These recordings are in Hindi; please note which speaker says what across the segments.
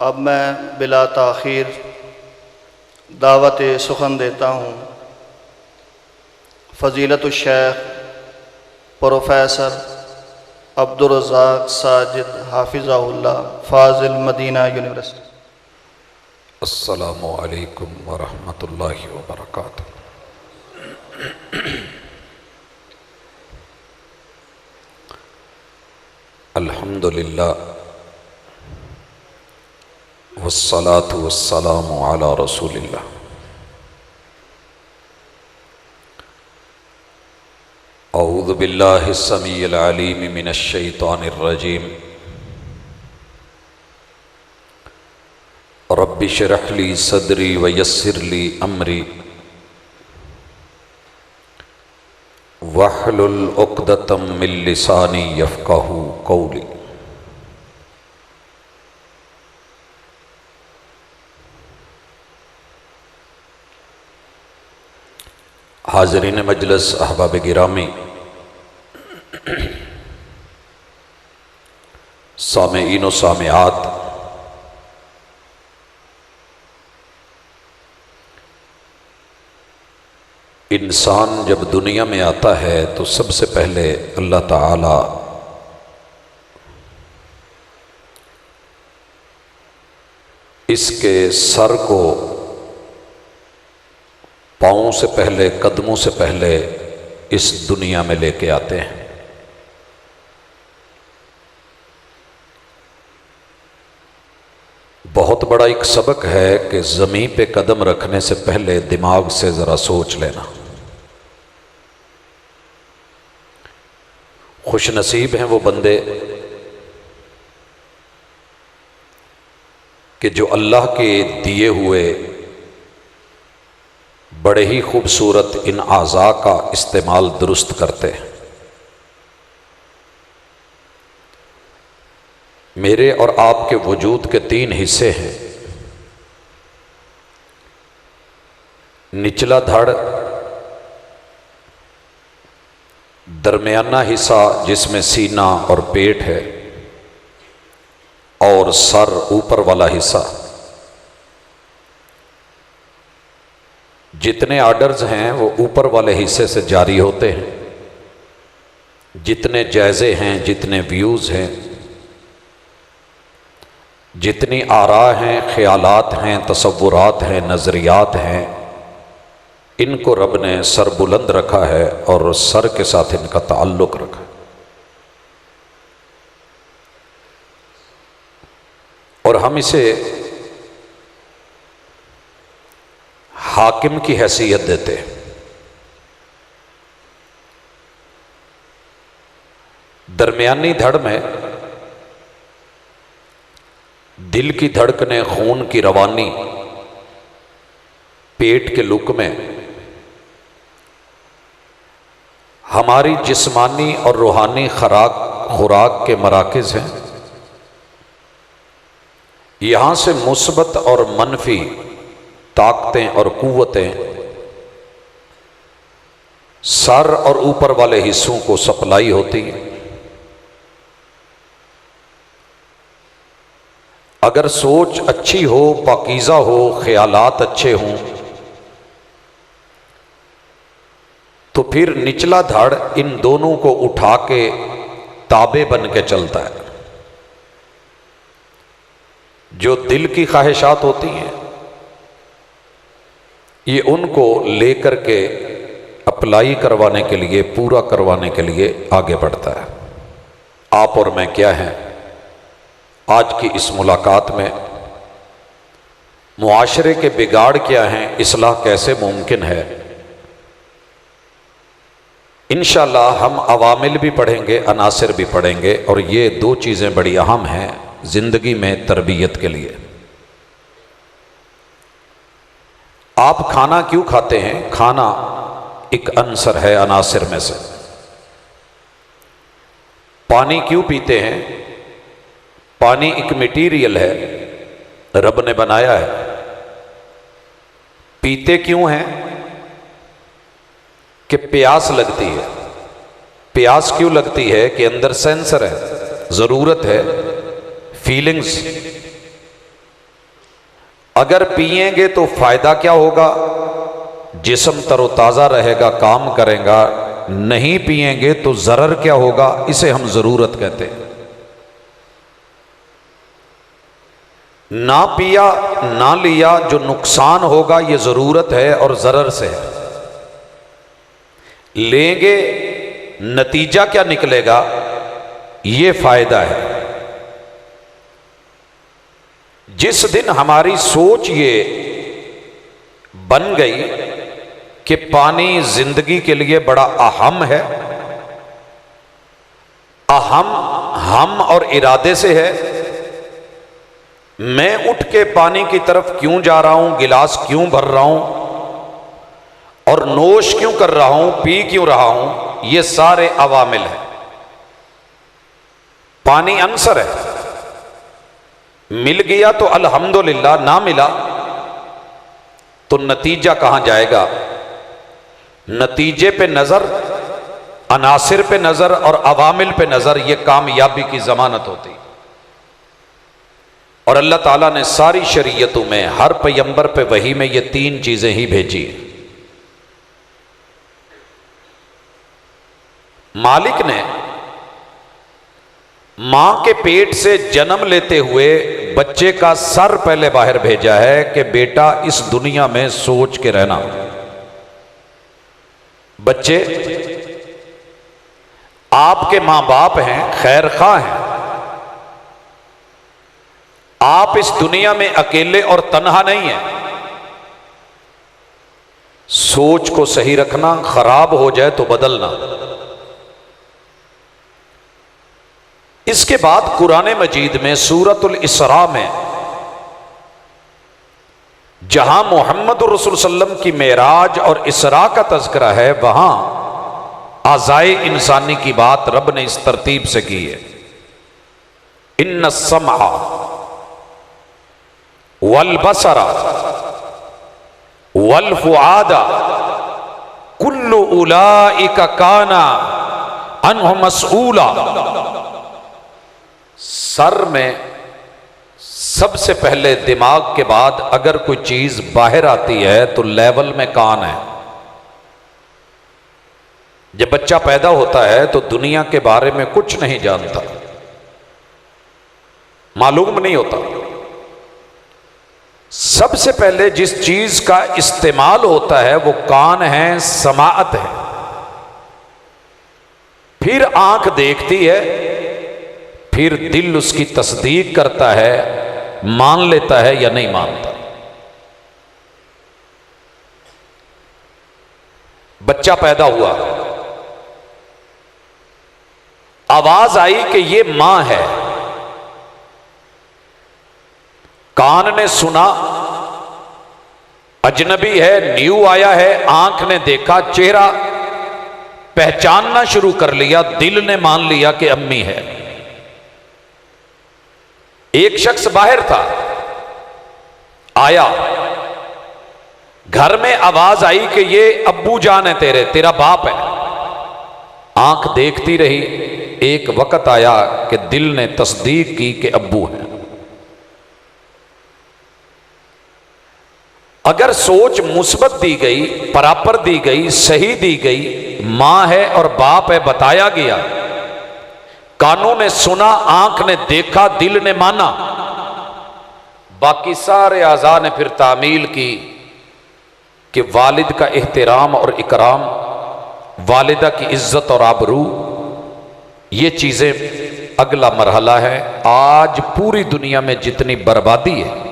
Speaker 1: अब मैं बिला ताख़ीर दावत सुखन देता हूँ फ़ज़ीलतुश Sheikh professor Abdur Razzaq Sajid हाफ़िज़हुल्लाह Fazil Medina university.
Speaker 2: अस्सलामु अलैकुम वरहमतुल्लाहि वबरकातुहू। अल्हम्दुलिल्लाह वस्सलातु वस्सलामु अला रसूलिल्लाह। औज़ु बिल्लाहि समीइल अलीम मिनश शैतानिर रजीम। रब्बि इश्रह ली सदरी व यस्सिर ली अमरी वहलुल उक़दतम मिन लिसानी यफ़क़हू क़ौली। हाज़रीन मजलिस, अहबाब गिरामी, सामेईन व सामेआत, इंसान जब दुनिया में आता है तो सबसे पहले अल्लाह ताला इसके सर को पाँव से पहले, कदमों से पहले इस दुनिया में लेके आते हैं। बहुत बड़ा एक सबक है कि ज़मीन पे कदम रखने से पहले दिमाग से ज़रा सोच लेना। खुश नसीब हैं वो बंदे कि जो अल्लाह के दिए हुए बड़े ही खूबसूरत इन आज़ा का इस्तेमाल दुरुस्त करते हैं। मेरे और आपके वजूद के तीन हिस्से हैं। निचला धड़, दरमियाना हिस्सा जिसमें सीना और पेट है, और सर ऊपर वाला हिस्सा। जितने आर्डर्स हैं वो ऊपर वाले हिस्से से जारी होते हैं। जितने जायज़े हैं, जितने व्यूज़ हैं, जितनी आरा हैं, ख्यालात हैं, तसव्वुरात हैं, नज़रियात हैं, इनको रब ने सर बुलंद रखा है और सर के साथ इनका ताल्लुक़ रखा है। और हम इसे हाकिम की हैसियत देते हैं। दरमियानी धड़ में दिल की धड़कने, खून की रवानी, पेट के लुक में हमारी जिस्मानी और रूहानी खुराक के मराकिज़ हैं। यहाँ से मुस्बत और मनफी ताकतें और कुव्वतें सर और ऊपर वाले हिस्सों को सप्लाई होती हैं। अगर सोच अच्छी हो, पाकीज़ा हो, ख्यालात अच्छे हों, तो फिर निचला धड़ इन दोनों को उठा के ताबे बन के चलता है। जो दिल की ख्वाहिशात होती हैं ये उनको लेकर के अप्लाई करवाने के लिए, पूरा करवाने के लिए आगे बढ़ता है। आप और मैं क्या हैं? आज की इस मुलाकात में मुआशरे के बिगाड़ क्या हैं, इस्लाह कैसे मुमकिन है, इंशाअल्लाह हम अवामिल भी पढ़ेंगे, अनासिर भी पढ़ेंगे। और ये दो चीज़ें बड़ी अहम हैं ज़िंदगी में तरबियत के लिए। आप खाना क्यों खाते हैं? खाना एक अंसर है अनासिर में से। पानी क्यों पीते हैं? पानी एक मटीरियल है, रब ने बनाया है। पीते क्यों हैं? कि प्यास लगती है। प्यास क्यों लगती है? कि अंदर सेंसर है, ज़रूरत है, फीलिंग्स अगर पिएंगे तो फायदा क्या होगा? जिस्म तरोताज़ा रहेगा, काम करेगा। नहीं पिएंगे तो ज़रर क्या होगा? इसे हम ज़रूरत कहते हैं। ना पिया ना लिया, जो नुकसान होगा ये ज़रूरत है और ज़रर से है। लेंगे, नतीजा क्या निकलेगा? ये फायदा है। जिस दिन हमारी सोच ये बन गई कि पानी जिंदगी के लिए बड़ा अहम है, अहम हम और इरादे से है। मैं उठ के पानी की तरफ क्यों जा रहा हूं, गिलास क्यों भर रहा हूं और नोश क्यों कर रहा हूं, पी क्यों रहा हूं, ये सारे अवामिल हैं। पानी अंसर है। मिल गया तो अल्हम्दुलिल्लाह, ना मिला तो नतीजा कहां जाएगा? नतीजे पे नजर, अनासिर पे नजर और अवामिल पे नजर, यह कामयाबी की जमानत होती। और अल्लाह ताला ने सारी शरीयतों में हर पैगंबर पे वही में ये तीन चीजें ही भेजी। मालिक ने मां के पेट से जन्म लेते हुए बच्चे का सर पहले बाहर भेजा है कि बेटा इस दुनिया में सोच के रहना। बच्चे आपके मां बाप हैं, खैर खा हैं। आप इस दुनिया में अकेले और तन्हा नहीं हैं। सोच को सही रखना, खराब हो जाए तो बदलना। इसके बाद कुरान मजीद में सूरतुल इसरा में जहां मोहम्मद रसूल सल्लम की मेराज और इसरा का तज़किरा है, वहां आज़ाए इंसानी की बात रब ने इस तरतीब से की है। इन्न सम्आ वल बसरा वल फुआदा कुल्लु उलाइका काना अन्हु मसऊला। सर में सबसे पहले दिमाग के बाद अगर कोई चीज बाहर आती है तो लेवल में कान है। जब बच्चा पैदा होता है तो दुनिया के बारे में कुछ नहीं जानता, मालूम नहीं होता। सबसे पहले जिस चीज का इस्तेमाल होता है वो कान है, समाअत है। फिर आंख देखती है, फिर दिल उसकी तस्दीक करता है, मान लेता है या नहीं मानता। बच्चा पैदा हुआ, आवाज आई कि ये मां है। कान ने सुना, अजनबी है, न्यू आया है। आंख ने देखा, चेहरा पहचानना शुरू कर लिया। दिल ने मान लिया कि अम्मी है। एक शख्स बाहर था, आया, घर में आवाज आई कि ये अब्बू जान है तेरे, तेरा बाप है। आंख देखती रही। एक वक्त आया कि दिल ने तस्दीक की कि अब्बू है। अगर सोच मुस्बत दी गई, बराबर दी गई, सही दी गई, मां है और बाप है बताया गया, कानों ने सुना, आंख ने देखा, दिल ने माना, बाकी सारे आज़ा ने फिर तामील की कि वालिद का एहतराम और इकराम, वालिदा की इज्जत और आबरू, ये चीजें अगला मरहला है। आज पूरी दुनिया में जितनी बर्बादी है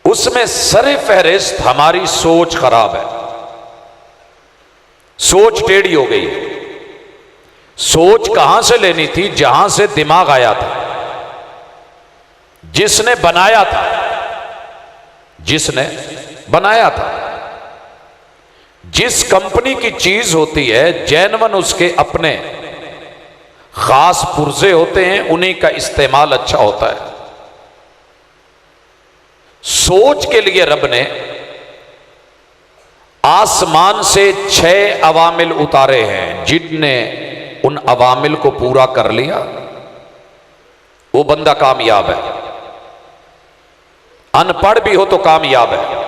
Speaker 2: उसमें सरे फहरिस्त हमारी सोच खराब है। सोच टेढ़ी हो गई। सोच कहां से लेनी थी? जहां से दिमाग आया था, जिसने बनाया था, जिसने बनाया था। जिस कंपनी की चीज होती है, जैनवन उसके अपने खास पुर्जे होते हैं, उन्हीं का इस्तेमाल अच्छा होता है। सोच के लिए रब ने आसमान से 6 अवामिल उतारे हैं। जिनने उन अवामिल को पूरा कर लिया वो बंदा कामयाब है। अनपढ़ भी हो तो कामयाब है।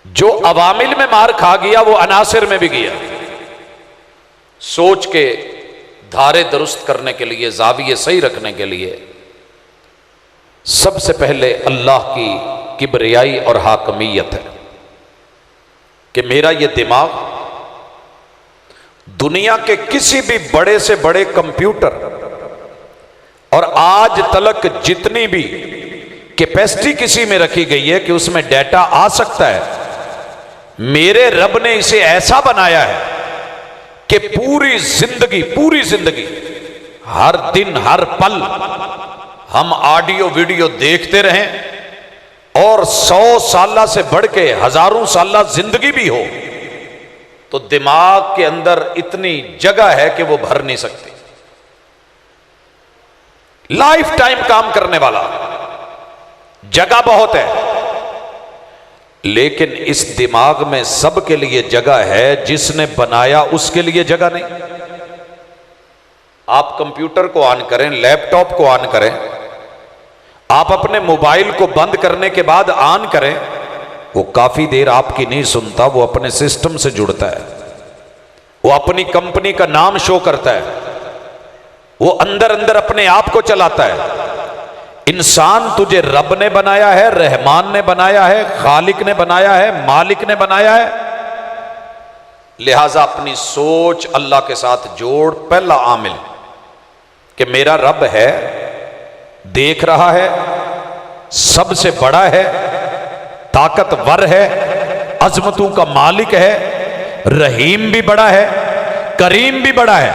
Speaker 2: जो अवामिल में मार खा गया वो अनासिर में भी गया। सोच के धारे दुरुस्त करने के लिए, जाविये सही रखने के लिए सबसे पहले अल्लाह की किबरियाई और हाकमियत है कि मेरा ये दिमाग दुनिया के किसी भी बड़े से बड़े कंप्यूटर और आज तक जितनी भी कैपेसिटी किसी में रखी गई है कि उसमें डाटा आ सकता है, मेरे रब ने इसे ऐसा बनाया है कि पूरी जिंदगी हर दिन हर पल हम ऑडियो वीडियो देखते रहें और 100 साल से बढ़ के हजारों साल जिंदगी भी हो तो दिमाग के अंदर इतनी जगह है कि वो भर नहीं सकती। लाइफ टाइम काम करने वाला जगह बहुत है, लेकिन इस दिमाग में सबके लिए जगह है, जिसने बनाया उसके लिए जगह नहीं। आप कंप्यूटर को ऑन करें, लैपटॉप को ऑन करें, आप अपने मोबाइल को बंद करने के बाद ऑन करें, वो काफी देर आपकी नहीं सुनता, वो अपने सिस्टम से जुड़ता है, वो अपनी कंपनी का नाम शो करता है, वो अंदर अंदर अपने आप को चलाता है। इंसान तुझे रब ने बनाया है, रहमान ने बनाया है, खालिक ने बनाया है, मालिक ने बनाया है, लिहाजा अपनी सोच अल्लाह के साथ जोड़। पहला आमिल कि मेरा रब है, देख रहा है, सबसे बड़ा है, ताकतवर है, अजमतों का मालिक है, रहीम भी बड़ा है, करीम भी बड़ा है,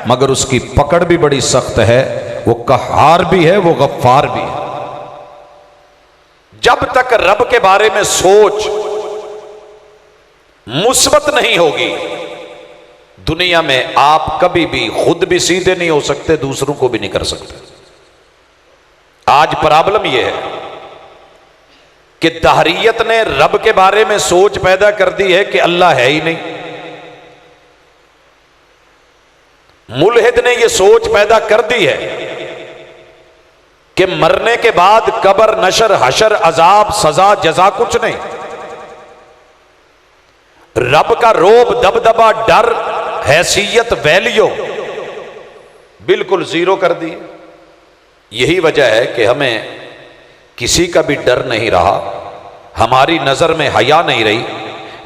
Speaker 2: मगर उसकी पकड़ भी बड़ी सख्त है, वो कहार भी है, वो गफ्फार भी है। जब तक रब के बारे में सोच मुस्बत नहीं होगी, दुनिया में आप कभी भी खुद भी सीधे नहीं हो सकते, दूसरों को भी नहीं कर सकते। आज प्रॉब्लम यह है कि दहरियत ने रब के बारे में सोच पैदा कर दी है कि अल्लाह है ही नहीं। मुल्हिद ने यह सोच पैदा कर दी है कि मरने के बाद कब्र, नशर, हशर, अजाब, सजा, जजा कुछ नहीं। रब का रोब, दबदबा, डर, हैसियत, वैल्यू बिल्कुल जीरो कर दी। यही वजह है कि हमें किसी का भी डर नहीं रहा, हमारी नजर में हया नहीं रही,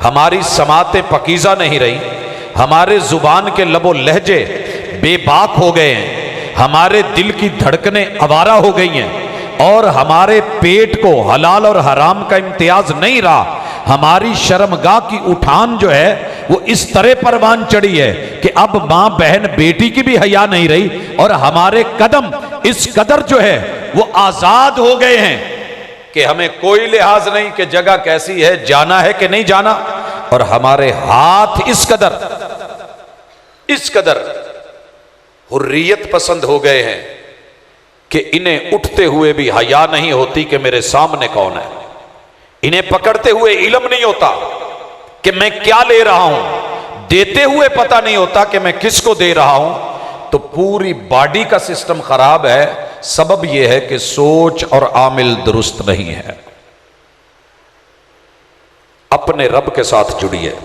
Speaker 2: हमारी समातें पकीजा नहीं रही, हमारे जुबान के लबो लहजे बेबाक हो गए हैं, हमारे दिल की धड़कनें आवारा हो गई हैं और हमारे पेट को हलाल और हराम का इम्तियाज नहीं रहा। हमारी शर्मगाह की उठान जो है वो इस तरह परवान चढ़ी है कि अब मां बहन बेटी की भी हया नहीं रही और हमारे कदम इस कदर जो है वो आजाद हो गए हैं कि हमें कोई लिहाज नहीं कि जगह कैसी है, जाना है कि नहीं जाना। और हमारे हाथ इस कदर हुर्रियत पसंद हो गए हैं कि इन्हें उठते हुए भी हया नहीं होती कि मेरे सामने कौन है, इन्हें पकड़ते हुए इल्म नहीं होता कि मैं क्या ले रहा हूं, देते हुए पता नहीं होता कि मैं किसको दे रहा हूं। तो पूरी बॉडी का सिस्टम खराब है। सबब यह है कि सोच और आमिल दुरुस्त नहीं है। अपने रब के साथ जुड़िए।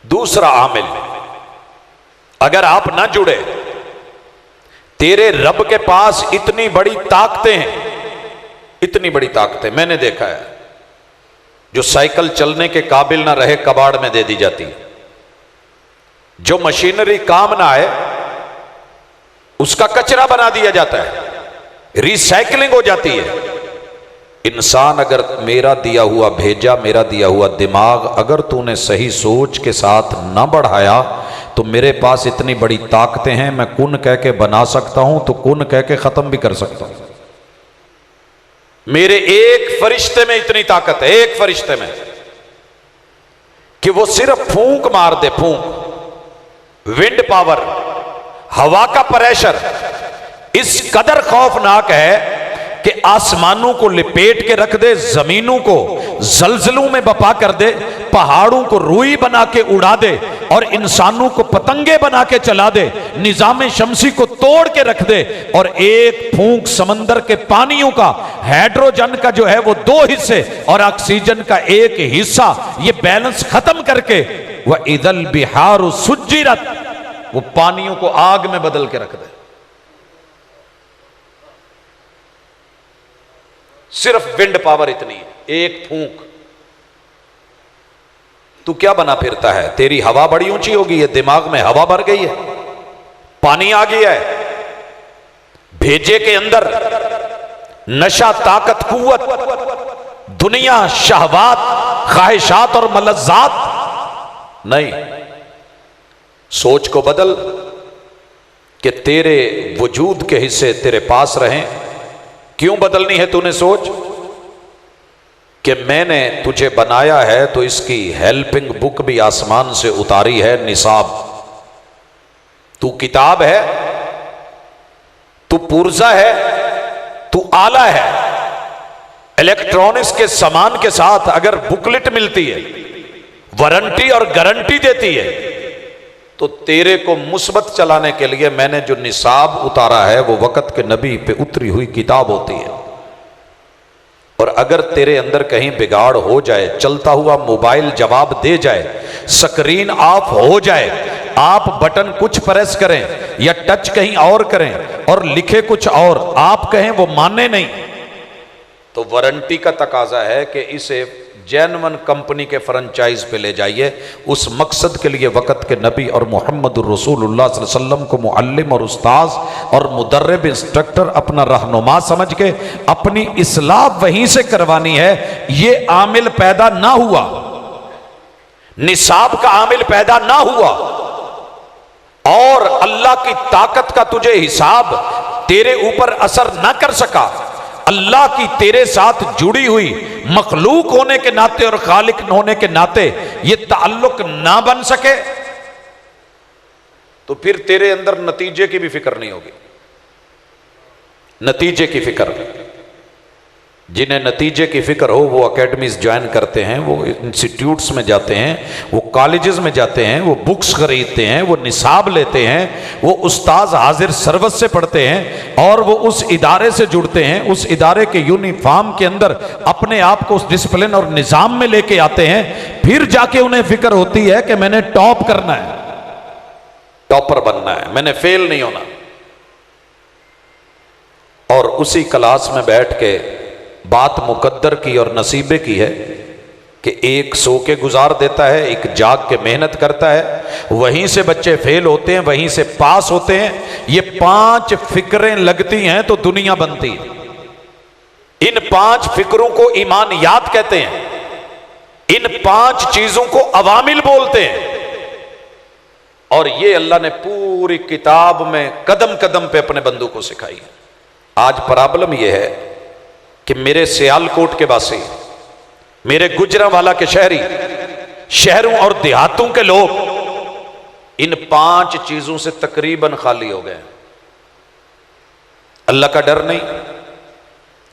Speaker 2: दूसरा आमिल, अगर आप ना जुड़े, तेरे रब के पास इतनी बड़ी ताकतें हैं, इतनी बड़ी ताकतें मैंने देखा है, जो साइकिल चलने के काबिल ना रहे कबाड़ में दे दी जाती है, जो मशीनरी काम ना आए उसका कचरा बना दिया जाता है, रिसाइकलिंग हो जाती है। इंसान अगर मेरा दिया हुआ भेजा, मेरा दिया हुआ दिमाग अगर तूने सही सोच के साथ ना बढ़ाया तो मेरे पास इतनी बड़ी ताकतें हैं, मैं कुन कह के बना सकता हूं तो कुन कह के खत्म भी कर सकता हूं। मेरे एक फरिश्ते में इतनी ताकत है, एक फरिश्ते में, कि वो सिर्फ फूंक मार दे, फूंक, विंड पावर, हवा का प्रेशर इस कदर खौफनाक है कि आसमानों को लिपेट के रख दे, जमीनों को जलजलों में बपा कर दे, पहाड़ों को रुई बना के उड़ा दे और इंसानों को पतंगे बना के चला दे, निजाम शमसी को तोड़ के रख दे और एक फूंक समंदर के पानियों का, हाइड्रोजन का जो है वो 2 हिस्से और ऑक्सीजन का 1 हिस्सा, ये बैलेंस खत्म करके वह इदल बिहार सुज्जिरत, वो पानियों को आग में बदल के रख दे। सिर्फ विंड पावर इतनी है, एक फूंक। तू क्या बना फिरता है? तेरी हवा बड़ी ऊंची होगी, ये दिमाग में हवा भर गई है, पानी आ गया है, भेजे के अंदर नशा, ताकत, कुव्वत, दुनिया, शहवात, ख्वाहिशात और मलज़्ज़ात नहीं। सोच को बदल कि तेरे वजूद के हिस्से तेरे पास रहें। क्यों बदलनी है तूने सोच? कि मैंने तुझे बनाया है तो इसकी हेल्पिंग बुक भी आसमान से उतारी है, निसाब। तू किताब है, तू पुर्जा है, तू आला है। इलेक्ट्रॉनिक्स के सामान के साथ अगर बुकलेट मिलती है, वारंटी और गारंटी देती है, तो तेरे को मुस्बत चलाने के लिए मैंने जो निसाब उतारा है वो वक़्त के नबी पे उतरी हुई किताब होती है। और अगर तेरे अंदर कहीं बिगाड़ हो जाए, चलता हुआ मोबाइल जवाब दे जाए, स्क्रीन ऑफ हो जाए, आप बटन कुछ प्रेस करें या टच कहीं और करें और लिखे कुछ और, आप कहें वो माने नहीं, तो वारंटी का तकाजा है कि इसे जेन्युइन कंपनी के फ्रेंचाइज पे ले जाइए। उस मकसद के लिए वक़्त के नबी और मुहम्मदुर रसूलुल्लाह सल्लल्लाहु अलैहि वसल्लम को मुअल्लिम और उस्ताज और मुदर्रिब, इंस्ट्रक्टर, अपना रहनुमा समझ के अपनी इस्लाह वहीं से करवानी है। ये आमिल पैदा ना हुआ, निसाब का आमिल पैदा ना हुआ और अल्लाह की ताकत का तुझे हिसाब तेरे ऊपर असर ना कर सका, अल्लाह की तेरे साथ जुड़ी हुई मखलूक होने के नाते और खालिक होने के नाते ये ताल्लुक ना बन सके, तो फिर तेरे अंदर नतीजे की भी फिक्र नहीं होगी। नतीजे की फिक्र, जिन्हें नतीजे की फिक्र हो वो एकेडमीज ज्वाइन करते हैं, वो इंस्टीट्यूट्स में जाते हैं, वो कॉलेजेस में जाते हैं, वो बुक्स खरीदते हैं, वो निसाब लेते हैं, वो उस्ताद हाजिर सरवत से पढ़ते हैं और वो उस इदारे से जुड़ते हैं, उस इदारे के यूनिफॉर्म के अंदर अपने आप को उस डिसिप्लिन और निज़ाम में लेके आते हैं। फिर जाके उन्हें फिक्र होती है कि मैंने टॉप करना है, टॉपर बनना है, मैंने फेल नहीं होना। और उसी क्लास में बैठ के बात मुकद्दर की और नसीबे की है कि एक सो के गुजार देता है, एक जाग के मेहनत करता है, वहीं से बच्चे फेल होते हैं, वहीं से पास होते हैं। ये 5 फिक्रें लगती हैं तो दुनिया बनती है। इन 5 फिक्रों को ईमानियात कहते हैं, इन 5 चीजों को अवामिल बोलते हैं। और ये अल्लाह ने पूरी किताब में कदम कदम पे अपने बंदों को सिखाई है। आज प्रॉब्लम यह है कि मेरे सियालकोट के वासी, मेरे गुजरांवाला के शहरी, शहरों और देहातों के लोग इन 5 चीजों से तकरीबन खाली हो गए। अल्लाह का डर नहीं,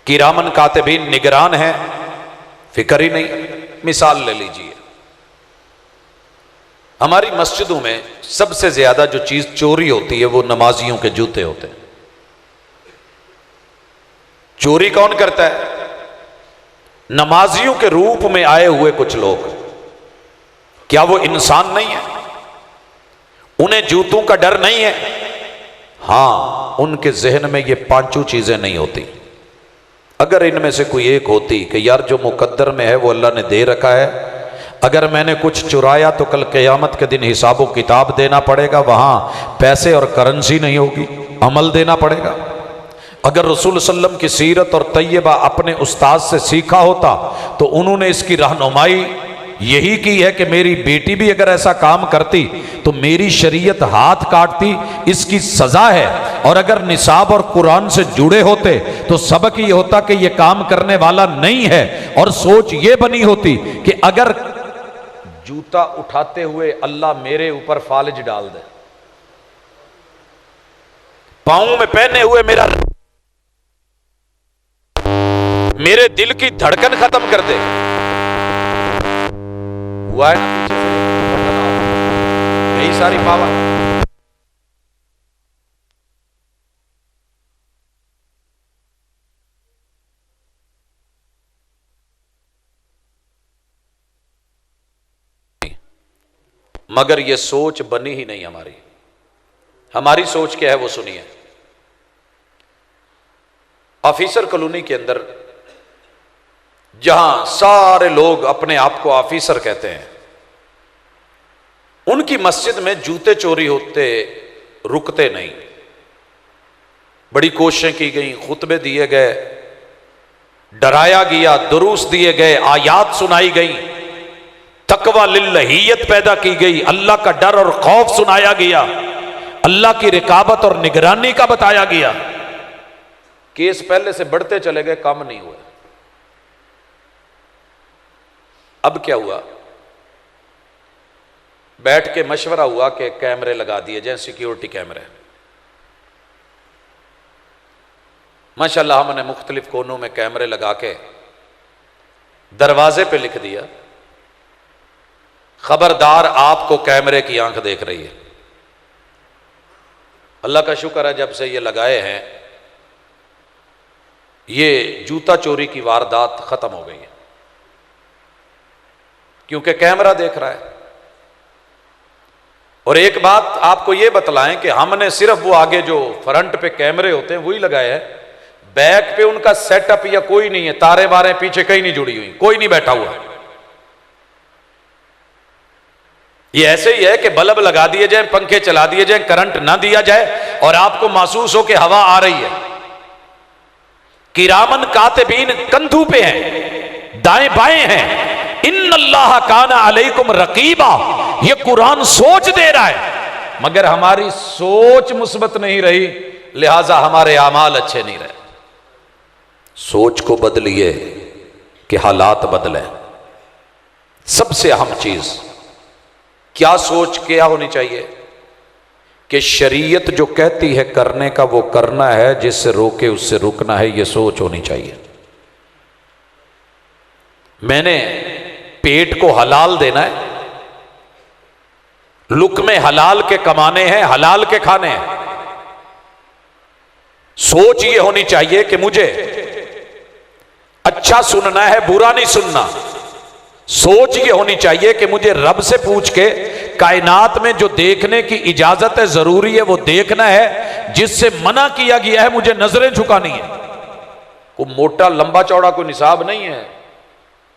Speaker 2: किरामन कातिबीन निगरान है, फिक्र ही नहीं। मिसाल ले लीजिए, हमारी मस्जिदों में सबसे ज्यादा जो चीज चोरी होती है वो नमाजियों के जूते होते हैं। चोरी कौन करता है? नमाजियों के रूप में आए हुए कुछ लोग। क्या वो इंसान नहीं है? उन्हें जूतों का डर नहीं है? हां, उनके जहन में ये 5 चीजें नहीं होती। अगर इनमें से कोई एक होती कि यार जो मुकद्दर में है वो अल्लाह ने दे रखा है, अगर मैंने कुछ चुराया तो कल क़यामत के दिन हिसाब व किताब देना पड़ेगा, वहां पैसे और करेंसी नहीं होगी, अमल देना पड़ेगा। अगर रसूल सल्लम की सीरत और तैयबा अपने उस्ताद से सीखा होता तो उन्होंने इसकी रहनुमाई यही की है कि मेरी बेटी भी अगर ऐसा काम करती तो मेरी शरीयत हाथ काटती, इसकी सजा है। और अगर निसाब और कुरान से जुड़े होते तो सबक ये होता कि ये काम करने वाला नहीं है, और सोच ये बनी होती कि अगर जूता उठाते हुए अल्लाह मेरे ऊपर फालिज डाल दे, पांव में पहने हुए मेरा मेरे दिल की धड़कन खत्म कर दे। हुआ है ना पीछे से, यही सारी पावर। मगर ये सोच बनी ही नहीं हमारी। हमारी सोच क्या है वो सुनिए। ऑफिसर कॉलोनी के अंदर जहां सारे लोग अपने आप को ऑफिसर कहते हैं, उनकी मस्जिद में जूते चोरी होते रुकते नहीं। बड़ी कोशिशें की गई, खुतबे दिए गए, डराया गया, दुरूस दिए गए, आयात सुनाई गई, तकवा लिल्लहियत पैदा की गई, अल्लाह का डर और खौफ सुनाया गया, अल्लाह की रिकाबत और निगरानी का बताया गया। केस पहले से बढ़ते चले गए, कम नहीं हुए। अब क्या हुआ? बैठ के मशवरा हुआ कि कैमरे लगा दिए जाए, सिक्योरिटी कैमरे। माशाल्लाह हमने मुख्तलिफ कोनों में कैमरे लगा के दरवाजे पे लिख दिया, खबरदार आपको कैमरे की आंख देख रही है। अल्लाह का शुक्र है जब से ये लगाए हैं, ये जूता चोरी की वारदात खत्म हो गई है, क्योंकि कैमरा देख रहा है। और एक बात आपको ये बतलाएं कि हमने सिर्फ वो आगे जो फ्रंट पे कैमरे होते हैं वही लगाए हैं, बैक पे उनका सेटअप या कोई नहीं है, तारे वारे पीछे कहीं नहीं जुड़ी हुई, कोई नहीं बैठा हुआ। ये ऐसे ही है कि बल्ब लगा दिए जाए, पंखे चला दिए जाए, करंट ना दिया जाए और आपको महसूस हो कि हवा आ रही है। किरामन कातिबीन कंधों पे हैं, दाएं बाएं हैं। इन्नल्लाह काना अलैकुम रकीबा, ये कुरान सोच दे रहा है, मगर हमारी सोच मुस्बत नहीं रही, लिहाजा हमारे आमाल अच्छे नहीं रहे। सोच को बदलिए कि हालात बदले। सबसे अहम चीज क्या सोच क्या होनी चाहिए कि शरीयत जो कहती है करने का वो करना है, जिससे रोके उससे रुकना है, ये सोच होनी चाहिए। मैंने पेट को हलाल देना है, लुक्मे हलाल के कमाने हैं, हलाल के खाने हैं। सोच ये होनी चाहिए कि मुझे अच्छा सुनना है, बुरा नहीं सुनना। सोच ये होनी चाहिए कि मुझे रब से पूछ के कायनात में जो देखने की इजाजत है, जरूरी है, वो देखना है। जिससे मना किया गया है मुझे नजरें झुकानी है। कोई मोटा लंबा चौड़ा कोई निसाब नहीं है,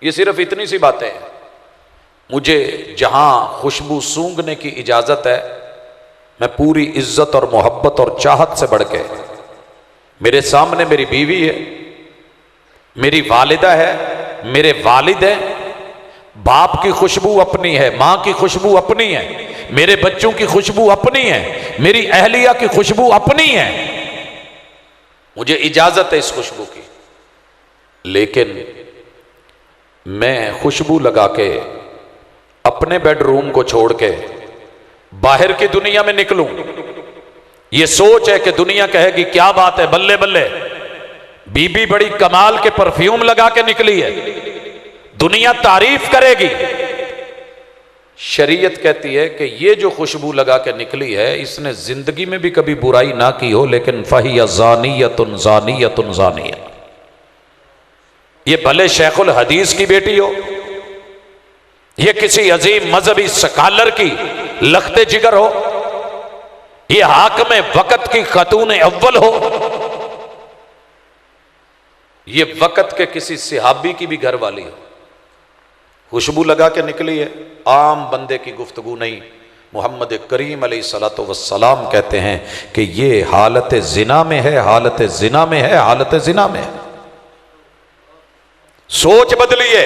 Speaker 2: ये सिर्फ इतनी सी बातें हैं। मुझे जहां खुशबू सूंघने की इजाजत है, मैं पूरी इज्जत और मोहब्बत और चाहत से बढ़ के, मेरे सामने मेरी बीवी है, मेरी वालिदा है, मेरे वालिद हैं, बाप की खुशबू अपनी है, मां की खुशबू अपनी है, मेरे बच्चों की खुशबू अपनी है, मेरी अहलिया की खुशबू अपनी है। मुझे इजाजत है इस खुशबू की, लेकिन मैं खुशबू लगा के अपने बेडरूम को छोड़ के बाहर की दुनिया में निकलूं, यह सोच है कि दुनिया कहेगी क्या बात है, बल्ले बल्ले, बीबी बड़ी कमाल के परफ्यूम लगा के निकली है, दुनिया तारीफ करेगी। शरीयत कहती है कि ये जो खुशबू लगा के निकली है, इसने जिंदगी में भी कभी बुराई ना की हो, लेकिन फहिया ज़ानियतुन ज़ानियतुन ज़ानिया। ये भले शेखुल हदीस की बेटी हो, ये किसी अजीम मजहबी स्कॉलर की लख्ते जिगर हो, ये हाकिम वक़्त की खातून अव्वल हो, ये वक़्त के किसी सिहाबी की भी घर वाली हो, खुशबू लगा के निकली है। आम बंदे की गुफ्तगू नहीं। मोहम्मद करीम अलैहिस्सलातु वस्सलाम कहते हैं कि ये हालत जिना में है, हालत जिना में है, हालत जिना में है। सोच बदलिए।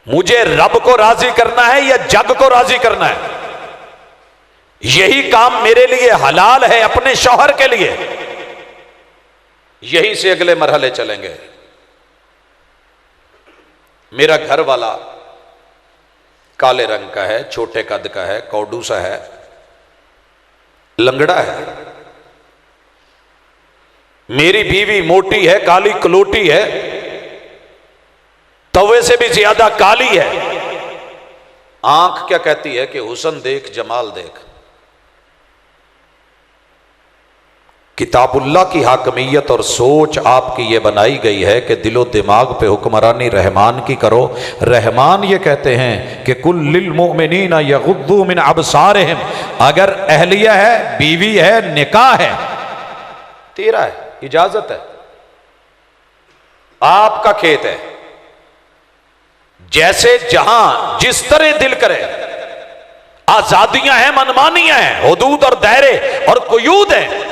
Speaker 2: मुझे रब को राजी करना है या जग को राजी करना है, यही काम मेरे लिए हलाल है, अपने शौहर के लिए। यहीं से अगले मरहले चलेंगे। मेरा घर वाला काले रंग का है, छोटे कद का है, कौडू सा है, लंगड़ा है। मेरी बीवी मोटी है, काली कलोटी है, तवे से भी ज्यादा काली है। आंख क्या कहती है कि हुस्न देख, जमाल देख। किताबुल्लाह की हाकमियत और सोच आपकी ये बनाई गई है कि दिलो दिमाग पे हुक्मरानी रहमान की करो। रहमान ये कहते हैं कि कुल लिल मुमिनीना यगुद्दू मिन अबसारिहिम। अगर अहलिया है, बीवी है, निकाह है, तेरा है, इजाजत है, आपका खेत है, जैसे जहां जिस तरह दिल करे, आजादियां हैं, मनमानियां हैं, हुदूद और दायरे और कुयूद हैं।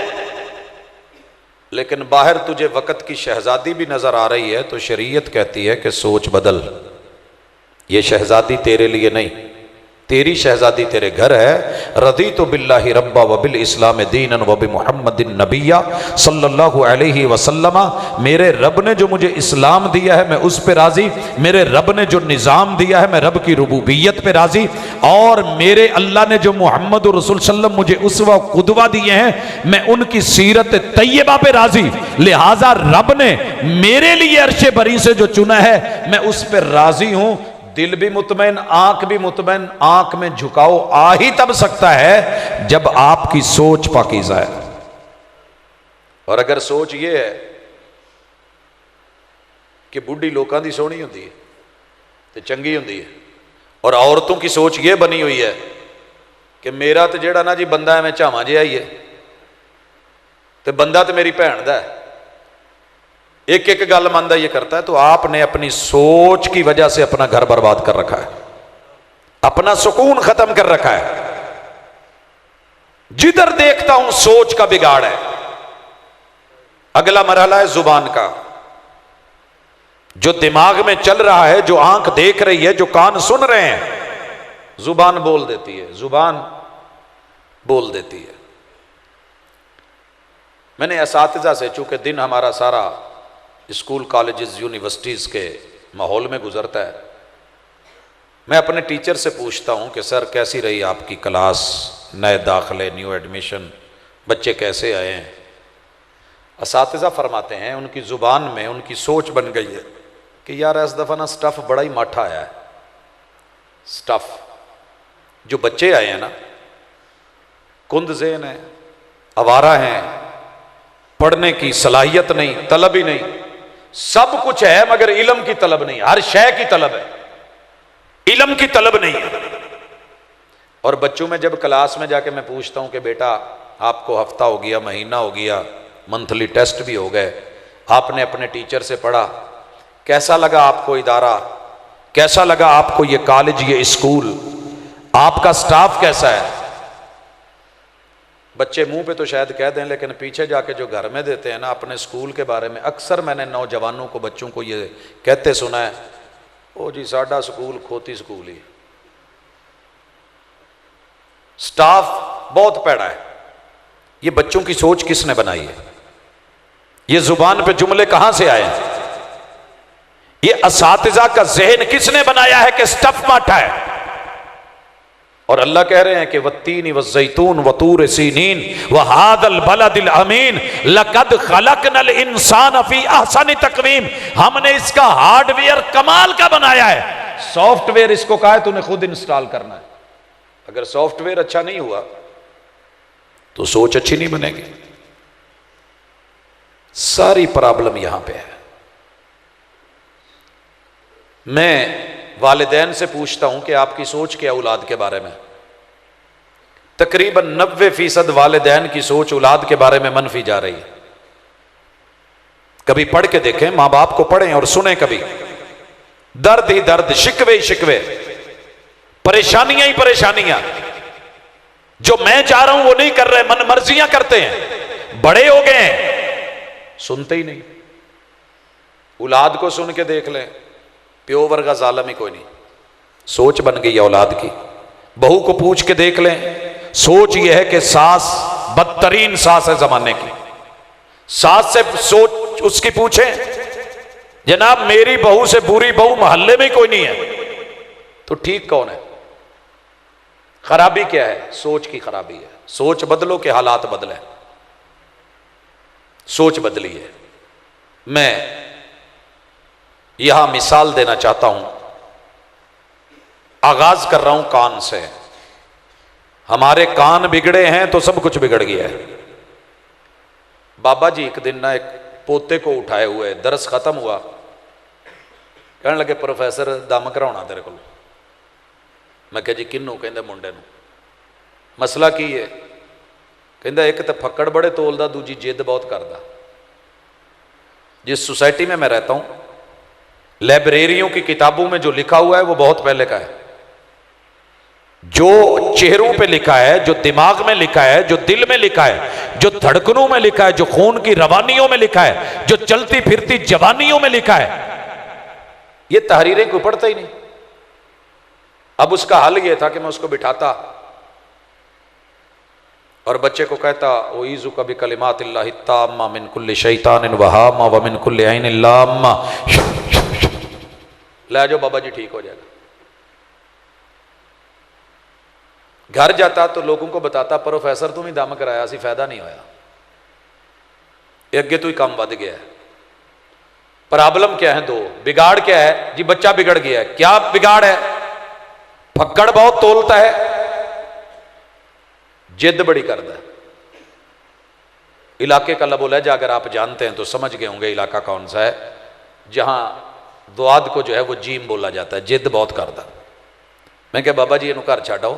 Speaker 2: लेकिन बाहर तुझे वक़्त की शहजादी भी नजर आ रही है तो शरीयत कहती है कि सोच बदल। ये शहजादी तेरे लिए नहीं, तेरी शहजादी तेरे घर है। रदी तो बिल्लाहि रब्बा व बिल इस्लाम दीनन व बि मुहम्मदिन नबिया सल्लल्लाहु अलैहि वसल्लम। मेरे रब ने जो मुझे इस्लाम दिया है मैं उस पे राजी, मेरे रब ने जो निज़ाम दिया है मैं रब की रुबूबियत पे राजी, और मेरे अल्लाह ने जो मोहम्मद रसूल सल्लम मुझे उसवा कुदवा दिए हैं मैं उनकी सीरत तैयबा पे राजी। लिहाजा रब ने मेरे लिए अर्शे बरी से जो चुना है मैं उस पर राजी हूं। दिल भी मुतमैन, आंख भी मुतमैन। आंख में झुकाव आ ही तब सकता है जब आपकी सोच पाकीज़ा है। और अगर सोच ये है कि बुढ़ी लोगों की सोहनी होंदी है तो चंगी होंदी है, और औरतों की सोच ये बनी हुई है कि मेरा तो जेड़ा ना जी बंदा एवं झावा जिहा ही है, तो बंदा तो मेरी भैन दा है, एक एक गल मानदा ये करता है। तो आपने अपनी सोच की वजह से अपना घर बर्बाद कर रखा है, अपना सुकून खत्म कर रखा है। जिधर देखता हूं सोच का बिगाड़ है। अगला मरहला है जुबान का। जो दिमाग में चल रहा है, जो आंख देख रही है, जो कान सुन रहे हैं, जुबान बोल देती है, जुबान बोल देती है। मैंने असातिज़ा से, चूंकि दिन हमारा सारा स्कूल कॉलेजेस यूनिवर्सिटीज़ के माहौल में गुजरता है, मैं अपने टीचर से पूछता हूं कि सर कैसी रही आपकी क्लास, नए दाखिले, न्यू एडमिशन, बच्चे कैसे आए हैं। असातिज़ा फरमाते हैं उनकी ज़ुबान में उनकी सोच बन गई है कि यार इस दफ़ा ना स्टफ़ बड़ा ही माठा आया है। स्टफ़ जो बच्चे आए हैं ना, कुंद ज़ेहन है, आवारा हैं, पढ़ने की सलाहियत नहीं, तलब ही नहीं, सब कुछ है मगर इल्म की तलब नहीं, हर शय की तलब है, इल्म की तलब नहीं है। और बच्चों में जब क्लास में जाके मैं पूछता हूं कि बेटा आपको हफ्ता हो गया, महीना हो गया, मंथली टेस्ट भी हो गए, आपने अपने टीचर से पढ़ा, कैसा लगा आपको इदारा, कैसा लगा आपको ये कॉलेज, ये स्कूल, आपका स्टाफ कैसा है। बच्चे मुंह पे तो शायद कह दें, लेकिन पीछे जाके जो घर में देते हैं ना अपने स्कूल के बारे में, अक्सर मैंने नौजवानों को, बच्चों को ये कहते सुना है, ओ जी साडा स्कूल खोती स्कूल ही, स्टाफ बहुत पैड़ा है। ये बच्चों की सोच किसने बनाई है? ये जुबान पे जुमले कहां से आए हैं? ये असातिज़ा का ज़हन किसने बनाया है कि स्टफ माठा है? और अल्लाह कह रहे हैं कि वत्तीन वज़ैतून वतूर सीनीन वहादल बलदिल अमीन लक़द खलक़नल इंसान फी अहसनि तक़वीम। हमने इसका हार्डवेयर कमाल का बनाया है, सॉफ्टवेयर इसको कहा है तूने खुद इंस्टॉल करना है। अगर सॉफ्टवेयर अच्छा नहीं हुआ तो सोच अच्छी नहीं बनेगी। सारी प्रॉब्लम यहां पे है। मैं वालिदैन से पूछता हूं कि आपकी सोच क्या औलाद के बारे में? तकरीबन 90% वालिदैन की सोच औलाद के बारे में मनफी जा रही है। कभी पढ़ के देखें, मां बाप को पढ़ें और सुने, कभी दर्द ही दर्द, शिकवे ही शिकवे, परेशानियां ही परेशानियां। जो मैं चाह रहा हूं वो नहीं कर रहे, मन मर्जियां करते हैं, बड़े हो गए हैं, सुनते ही नहीं। औलाद को सुन के देख लें, प्यो वर्गा जालम ही कोई नहीं। सोच बन गई है औलाद की। बहू को पूछ के देख लें, सोच यह है कि सास बदतरीन सास है जमाने की। सास से सोच उसकी पूछें, जनाब मेरी बहू से बुरी बहू मोहल्ले में कोई नहीं है, तो ठीक कौन है? खराबी क्या है? सोच की खराबी है। सोच बदलो के हालात बदले। सोच बदली है। मैं यहां मिसाल देना चाहता हूं, आगाज कर रहा हूं कान से। हमारे कान बिगड़े हैं तो सब कुछ बिगड़ गया है। बाबा जी एक दिन ना एक पोते को उठाए हुए, दरस खत्म हुआ, कहने लगे प्रोफेसर दम कराउणा तेरे को। मैं कहा जी किन्नू? कहंदे मुंडे नूं। मसला की है? कहंदा एक तो फक्कड़ बड़े तोलदा, दूजी जिद बहुत करदा। जिस सोसाइटी में मैं रहता हूं, लाइब्रेरियों की किताबों में जो लिखा हुआ है वो बहुत पहले का है। जो चेहरों पे लिखा है, जो दिमाग में लिखा है, जो दिल में लिखा है, जो धड़कनों में लिखा है, जो खून की रवानियों में लिखा है, जो चलती फिरती जवानियों में लिखा है, ये तहरीरें कोई पढ़ता ही नहीं। अब उसका हल यह था कि मैं उसको बिठाता और बच्चे को कहता ओ ईज़ु कभी कलिमातिल्लाहि ताम्मा मिन कुल्लि शैतानिन वहाम्मा व मिन कुल्लि ऐनिन लाम्मा। ले जाओ बाबा जी ठीक हो जाएगा। घर जाता तो लोगों को बताता प्रोफेसर तुम ही दम कराया सी, फायदा नहीं होया, अगे तो ही काम बढ़ गया है। प्रॉब्लम क्या है? दो। बिगाड़ क्या है जी? बच्चा बिगड़ गया है। क्या बिगाड़ है? फक्कड़ बहुत तोलता है, जिद बड़ी करता है। इलाके का लबो लहजा अगर आप जानते हैं तो समझ गए होंगे इलाका कौन सा है, जहां दुआद को जो है वो जीम बोला जाता है। जिद बहुत करता। मैं क्या बाबा जी इनू घर छाड़ो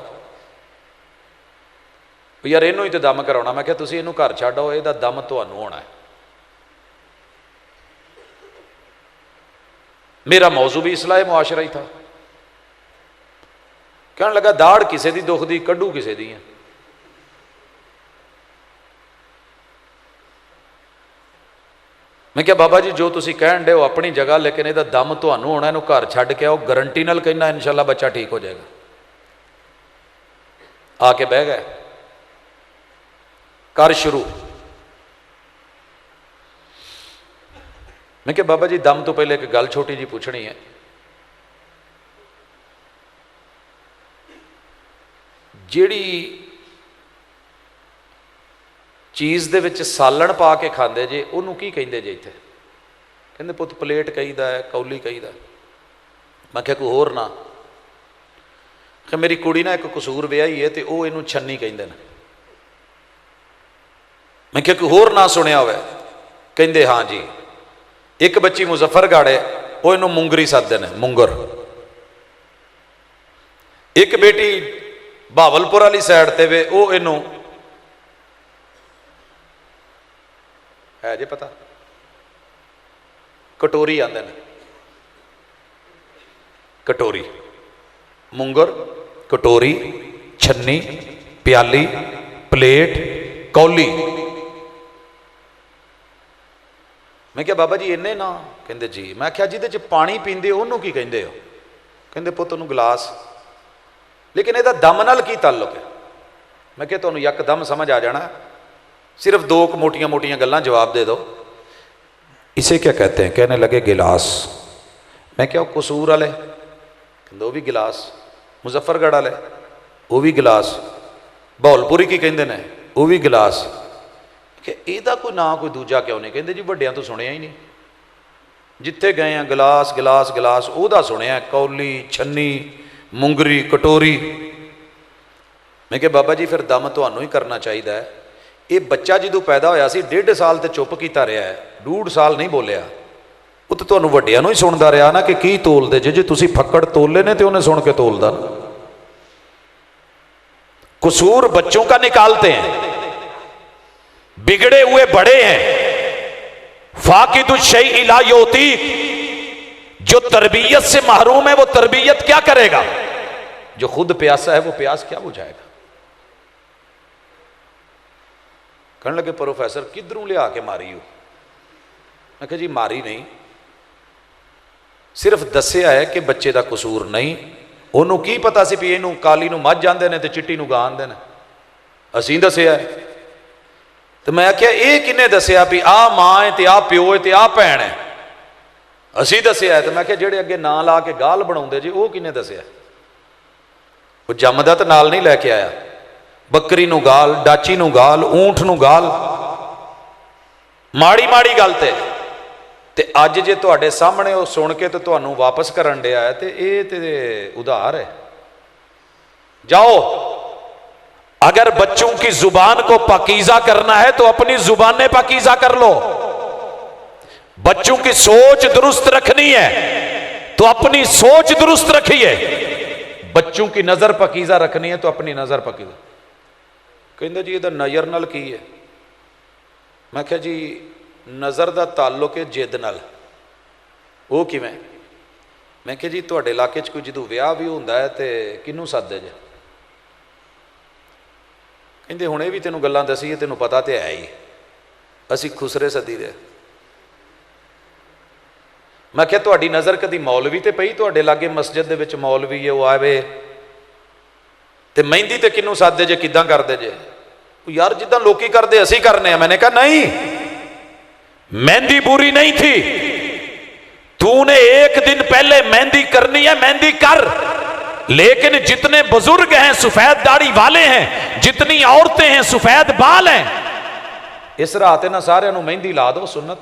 Speaker 2: यार, इनू ही तो दम कराना। मैं क्या तुसी इनू घर छाड़ो, ਇਹਦਾ दम ਤੁਹਾਨੂੰ होना है। मेरा मौजू भी इस्लाह मुआशरा ही था। कहने लगा दाड़ किसी की दुखदी, कड्डू किसी दी है। मैं क्या बाबा जी जो तुसी कहन दे हो अपनी जगह, लेकिन ਇਹਦਾ दम ਤੁਹਾਨੂੰ होना, इनू घर छड्ड के आओ, गारंटी नाल कहना इंशाअल्लाह बच्चा ठीक हो जाएगा। आके बह गए, कर शुरू। मैं क्या बाबा जी दम तो पहले एक गल छोटी जी पूछनी है। जिहड़ी चीज़ दे विच सालण पा के खांदे जे, उहनूं की कहिंदे जे इत्थे? कहंदे पुत प्लेट कहीदा है, कौली कहीदा। मैं क्या कोई होर ना? कि मेरी कुड़ी ना एक कसूर विआही है तो वह इनू छन्नी कहिंदे ने। मैं क्या कोई होर ना सुनिया होवे? कहंदे हाँ जी। एक बच्ची मुजफ्फरगढ़ है, वो इनू मुंगरी सददे ने, मुंगर। एक बेटी बहावलपुर वाली साइड ते वे, वो इनू है जे पता, कटोरी आंदे ने। कटोरी, मुंगर, कटोरी, छन्नी, प्याली, प्लेट, कौली। मैं क्या बाबा जी इन्ने ना? कहंदे जी। मैं क्या जिहदे च पानी पींदे उहनूं की कहिंदे हो? कहंदे पुत्त नूं गिलास। लेकिन इहदा दम नाल की ताल्लुक है? मैं क्या तुहानूं यकदम समझ आ जाना, सिर्फ दो मोटियां मोटियां गल्लां जवाब दे दो। इसे क्या कहते हैं? कहने लगे गिलास। मैं क्या कसूर वाले? कहंदे वो भी गिलास। मुजफ्फरगढ़ वाले वो भी गिलास। बहावलपुरी की कहंदे ने वो भी गिलास। कि ਇਹਦਾ कोई ना कोई दूजा क्यों नहीं? कहते जी ਵੱਡਿਆਂ तो सुनिया ही नहीं, जिथे गए हैं गिलास गिलास गिलास ਉਹਦਾ सुनिया, कौली, छन्नी, मुंगरी, कटोरी। मैं क्या बाबा जी फिर दम ਤੁਹਾਨੂੰ ही करना चाहिए। ये बच्चा जो पैदा होया सी 1.5 साल तो चुप किया रहा है, 2.5 साल नहीं बोलिया। वो तो ਤੁਹਾਨੂੰ ਵੱਡਿਆਂ ਨੂੰ ही सुनता रहा ना कि की तोलते जे तुसी फक्कड़ तोले ने तो उन्हें सुन के तोलदा। कसूर बच्चों का निकालते हैं, बिगड़े हुए बड़े हैं। फाकिदुश शैइ ला युती, जो तरबियत से महरूम है वो तरबियत क्या करेगा? जो खुद प्यासा है वो प्यास क्या बुझाएगा? कहने लगे प्रोफेसर किधरों लिया के मारी हो? मैं कहा जी मारी नहीं, सिर्फ दसिया है कि बच्चे का कसूर नहीं। उन्होंने की पता सी भी इनू काली नू मझ आंदे ने ते चिट्टी नू गा आंदे ने, असीं दसिया है। तो मैं आख्या ये किन्ने दसिया भी आ मां है ते आ प्यो है ते आ भैन है? असीं दसिया है। तो मैं आख्या जेड़े अगे नां ला के गाल बनाउंदे जी वो किन्ने दसिया? वो जमदा तो नाल नहीं लैके आया। बकरी नू गाल, डाची नू गाल, ऊंठ नू गाल, माड़ी माड़ी गल ते अज जे तुहाडे सामने वो सुन के तो तुहानू वापस करन दिया है तो ये तो उधार है। जाओ, अगर बच्चों की जुबान को पाकीज़ा करना है तो अपनी जुबानें पाकीज़ा कर लो। बच्चों की सोच दुरुस्त रखनी है तो अपनी सोच दुरुस्त रखिए। बच्चों की नजर पाकीज़ा रखनी है तो अपनी नजर पाकीज़ा। कहंदे जी इहदा नज़र नाल की है? मैं कहा जी नज़र का ताल्लुक है जिद नाल। वो किवें? मैं कहा जी तुहाडे इलाके च कोई जदों विआह भी हुंदा है तो किनू सददे जे? कहंदे हुणे भी तैनूं गल्लां दसीए, तैनूं पता तो है ही, असीं खुसरे सदी दे। मैं क्या तुहाडी नज़र कदी मौलवी ते पई? तुहाडे लागे मस्जिद दे विच मौलवी है, वो आवे ते मेहंदी ते किनू सददे जे, किदां करदे जे? यार जिद्दां लोकी करदे असीं करने आ। मैंने कहा नहीं, मेहंदी बुरी नहीं थी, तूने एक दिन पहले मेहंदी करनी है, मेहंदी कर। लेकिन जितने बुजुर्ग हैं सफेद दाढ़ी वाले हैं, जितनी औरतें हैं सफेद बाल हैं, इस रात ना सारे मेहंदी ला दो। सुन्नत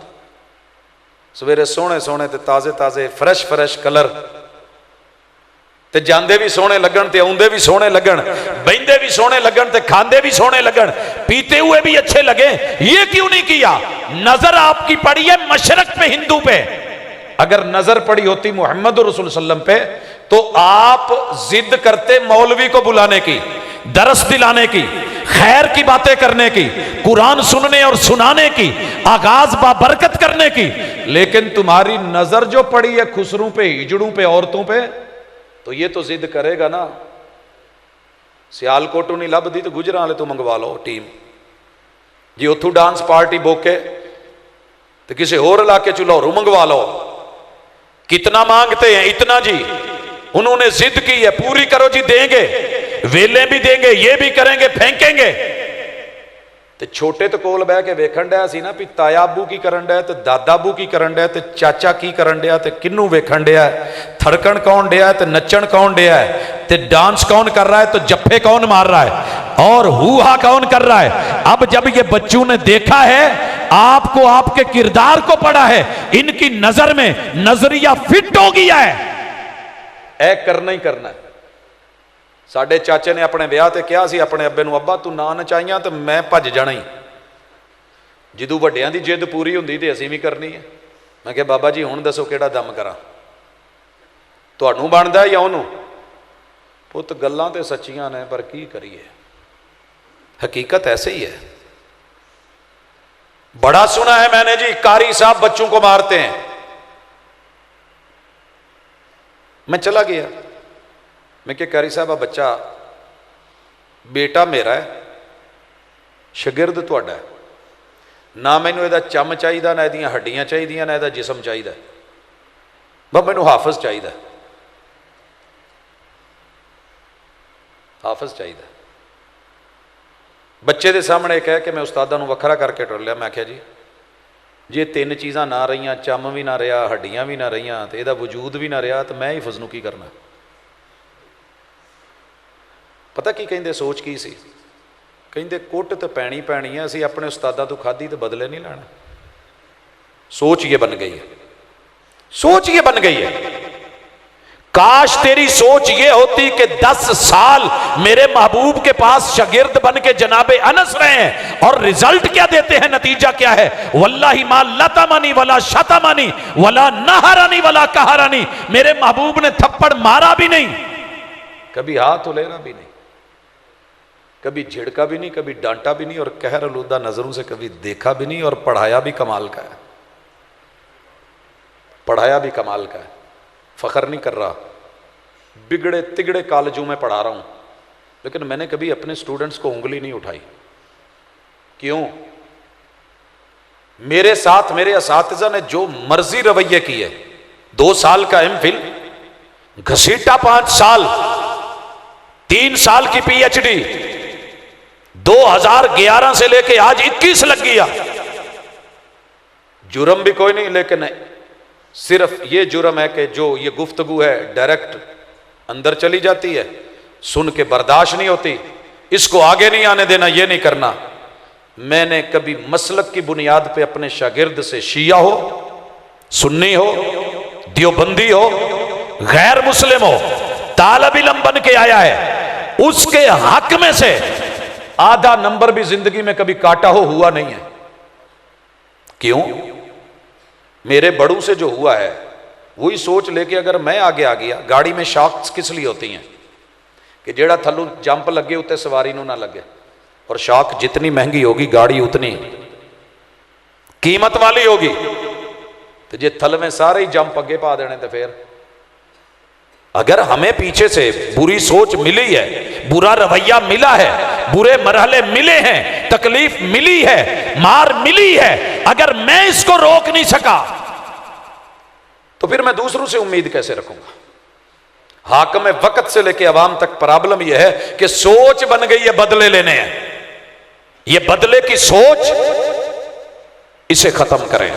Speaker 2: सवेरे सोहने सोहने ते ताजे ताजे फ्रैश फ्रैश कलर ते जांदे भी सोहने लगन ते आउंदे भी सोहने लगन, बहिंदे भी सोहने लगन ते खांदे भी सोहने लगन, पीते हुए भी अच्छे लगे। ये क्यों नहीं किया? नजर आपकी पड़ी है मशरक पे, हिंदू पे। अगर नजर पड़ी होती मोहम्मद रसूल सल्लम पे तो आप जिद करते मौलवी को बुलाने की, दरस दिलाने की, खैर की बातें करने की, कुरान सुनने और सुनाने की, आगाज बाबरकत करने की। लेकिन तुम्हारी नजर जो पड़ी है खुसरों पे, हिजड़ों पे, औरतों पे, तो ये तो जिद करेगा ना। सियालकोटों नहीं लभदी तो गुजरांवाले तो मंगवा लो टीम जी। उथों डांस पार्टी बोके तो किसी होर इलाके च लाहौरों मंगवा लो। कितना मांगते हैं? इतना जी। उन्होंने जिद की है, पूरी करो जी, देंगे, वेले भी देंगे, ये भी करेंगे, फेंकेंगे। ते छोटे तो कोल बह के वेखण डया सी ना भी ताया अबू की करन डया ते दादा अबू की करन डया ते चाचा की करन डया ते किन्नू वेखण डया, थड़कण कौन डया ते नचण कौन डया है, ते डांस कौन कर रहा है, तो जफ्फे कौन मार रहा है और हुआ कौन कर रहा है। अब जब ये बच्चों ने देखा है, आपको आपके किरदार को पढ़ा है, इनकी नजर में नजरिया फिट हो गया है, ऐ करना ही करना है। साडे चाचे ने अपने ब्याह ते कहा सी अपने अब्बे नूं, अब्बा तू ना नचाइयां तो मैं भज जाना ही। जदों वड्डियां दी जिद पूरी हुंदी ते असीं भी करनी है। मैं कहा बाबा जी हुण दसो किहड़ा दम करा, तुहानूं बनदा या उहनूं? पुत गल्लां ते सच्चियां ने पर की करिए, हकीकत ऐसे ही है। बड़ा सुना है मैंने जी, कारी साहब बच्चों को मारते हैं। मैं चला गया, मैं क्या कारी साहब बच्चा बेटा मेरा है, शगिर्द तुहाडा है, ना मैनू इहदा चम चाहिए, ना इहदियां हड्डियां चाहिए, ना इहदा जिसम चाहिए, बस मैनू हाफिज चाहिए, हाफिज चाहिए। बच्चे के सामने कह के मैं उस्तादा नूं वखरा करके टुर लिया। मैं आख्या जी जे तीन चीज़ां ना रही, चम भी ना रहा, हड्डियां भी ना रही, तो इहदा वजूद भी ना रहा, तो मैं हिफज नूं की करना। पता की कहिंदे, सोच की सी? कहिंदे कुट तो पैनी पैनी है, असीं अपने उस्तादा तो खाधी तो बदले नहीं लैना। सोच ये बन गई है, सोच ये बन गई है। काश तेरी सोच ये होती कि 10 साल मेरे महबूब के पास शागिर्द बन के जनाबे अनस रहे हैं, और रिजल्ट क्या देते हैं, नतीजा क्या है? वल्लाही मा लतमनी वला शतमनी वला नहरनी वला कहरनी। मेरे महबूब ने थप्पड़ मारा भी नहीं, कभी हाथ उलेरा भी नहीं, कभी झिड़का भी नहीं, कभी डांटा भी नहीं, और कहर आलूदा नजरों से कभी देखा भी नहीं। और पढ़ाया भी कमाल का है, पढ़ाया भी कमाल का है। फख्र नहीं कर रहा, बिगड़े तिगड़े कॉलेजों में पढ़ा रहा हूं, लेकिन मैंने कभी अपने स्टूडेंट्स को उंगली नहीं उठाई। क्यों? मेरे साथ मेरे असातिज़ा ने जो मर्जी रवैये किए, 2 साल का एमफिल, घसीटा 5 साल, 3 साल की पीएचडी, 2011 से लेके आज 21 लग गया। जुर्म भी कोई नहीं, लेकिन सिर्फ ये जुर्म है कि जो ये गुफ्तगू है डायरेक्ट अंदर चली जाती है, सुन के बर्दाश्त नहीं होती, इसको आगे नहीं आने देना, ये नहीं करना। मैंने कभी मसलक की बुनियाद पे अपने शागिर्द से शिया हो, सुन्नी हो, देवबंदी हो, गैर मुस्लिम हो, तालिब इल्म बन के आया है, उसके हक में से आधा नंबर भी जिंदगी में कभी काटा हुआ नहीं है। क्यों? मेरे बड़ों से जो हुआ है वही सोच लेके अगर मैं आगे आ गया, गाड़ी में शॉक्स किस लिए होती हैं कि जेड़ा थल्लू जंप लगे उत्ते सवारी नू ना लगे, और शॉक जितनी महंगी होगी गाड़ी उतनी कीमत वाली होगी। तो जे थल में सारे ही जंप अगे पा देने तो फिर अगर हमें पीछे से बुरी सोच मिली है, बुरा रवैया मिला है, बुरे मरहले मिले हैं, तकलीफ मिली है, मार मिली है, अगर मैं इसको रोक नहीं सका तो फिर मैं दूसरों से उम्मीद कैसे रखूंगा? हाकम वक्त से लेके अवाम तक प्रॉब्लम यह है कि सोच बन गई है बदले लेने हैं। ये बदले की सोच, इसे खत्म करें।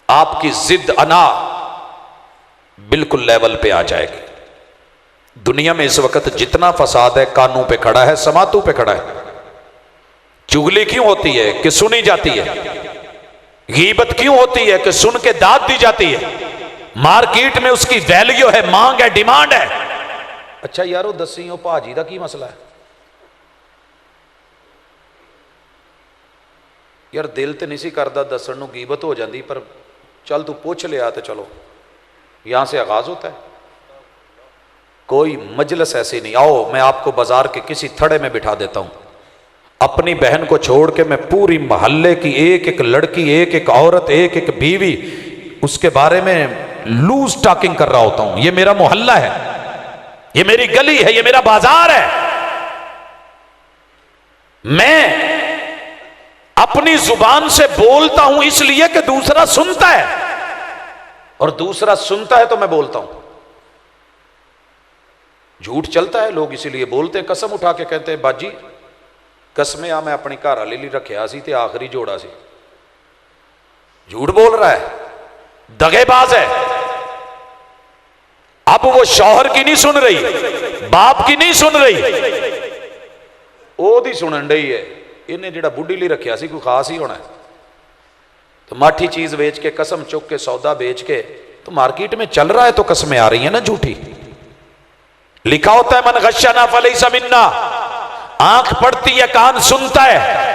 Speaker 2: आपकी जिद अना बिल्कुल लेवल पे आ जाएगी। दुनिया में इस वक्त जितना फसाद है कानों पे खड़ा है, समातों पे खड़ा है। चुगली क्यों होती है कि सुनी जाती है? गीबत क्यों होती है कि सुन के दाद दी जाती है? मार्केट में उसकी वैल्यू है, मांग है, डिमांड है। अच्छा यारो दसी हो भाजी का की मसला है? यार दिल तो नहीं सी करदा दसन नूं, गीबत हो जाती, पर चल तू पूछ लिया तो चलो यहां से आगाज होता है। कोई मजलिस ऐसी नहीं, आओ मैं आपको बाजार के किसी थड़े में बिठा देता हूं, अपनी बहन को छोड़ के मैं पूरी मोहल्ले की एक एक लड़की, एक एक औरत, एक एक बीवी, उसके बारे में लूज टॉकिंग कर रहा होता हूं। ये मेरा मोहल्ला है, ये मेरी गली है, ये मेरा बाजार है। मैं अपनी जुबान से बोलता हूं इसलिए कि दूसरा सुनता है, और दूसरा सुनता है तो मैं बोलता हूं। झूठ चलता है, लोग इसीलिए बोलते हैं, कसम उठा के कहते हैं बाजी कसमें आ मैं अपनी घर वाली रखिया सी ते आखिरी जोड़ा सी। झूठ बोल रहा है, दगेबाज है। अब वो शौहर की नहीं सुन रही, बाप की नहीं सुन रही, ओदी सुनन रही है। इन्हें जेड़ा बुढ़ी ली रखिया सी कोई खास ही होना है, तो माठी चीज बेच के, कसम चुक के, सौदा बेच के, तो मार्केट में चल रहा है तो कसमें आ रही है ना झूठी। लिखा होता है मन गश्शना फलैसा मिन्ना, आंख पड़ती है, कान सुनता है,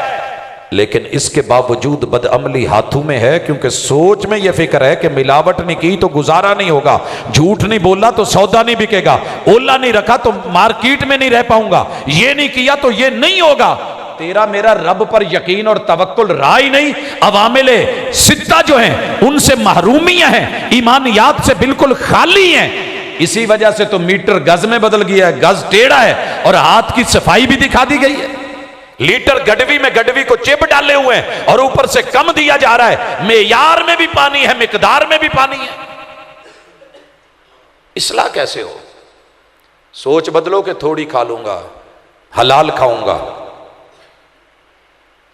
Speaker 2: लेकिन इसके बावजूद बदअमली हाथों में है, क्योंकि सोच में यह फिक्र है कि मिलावट नहीं की तो गुजारा नहीं होगा, झूठ नहीं बोला तो सौदा नहीं बिकेगा, ओला नहीं रखा तो मार्केट में नहीं रह पाऊंगा, ये नहीं किया तो ये नहीं होगा। तेरा मेरा रब पर यकीन और तवक्कुल रहा ही नहीं। अवामिले सिद्दा जो हैं उनसे महरूमियां हैं, ईमानियात से बिल्कुल खाली हैं। इसी वजह से तो मीटर गज में बदल गया है, गज टेढ़ा है और हाथ की सफाई भी दिखा दी गई है। लीटर गडवी में गडवी को चिप डाले हुए हैं और ऊपर से कम दिया जा रहा है। मेयार में भी पानी है, मिकदार में भी पानी है। इस्लाह कैसे हो? सोच बदलो कि थोड़ी खा लूंगा, हलाल खाऊंगा,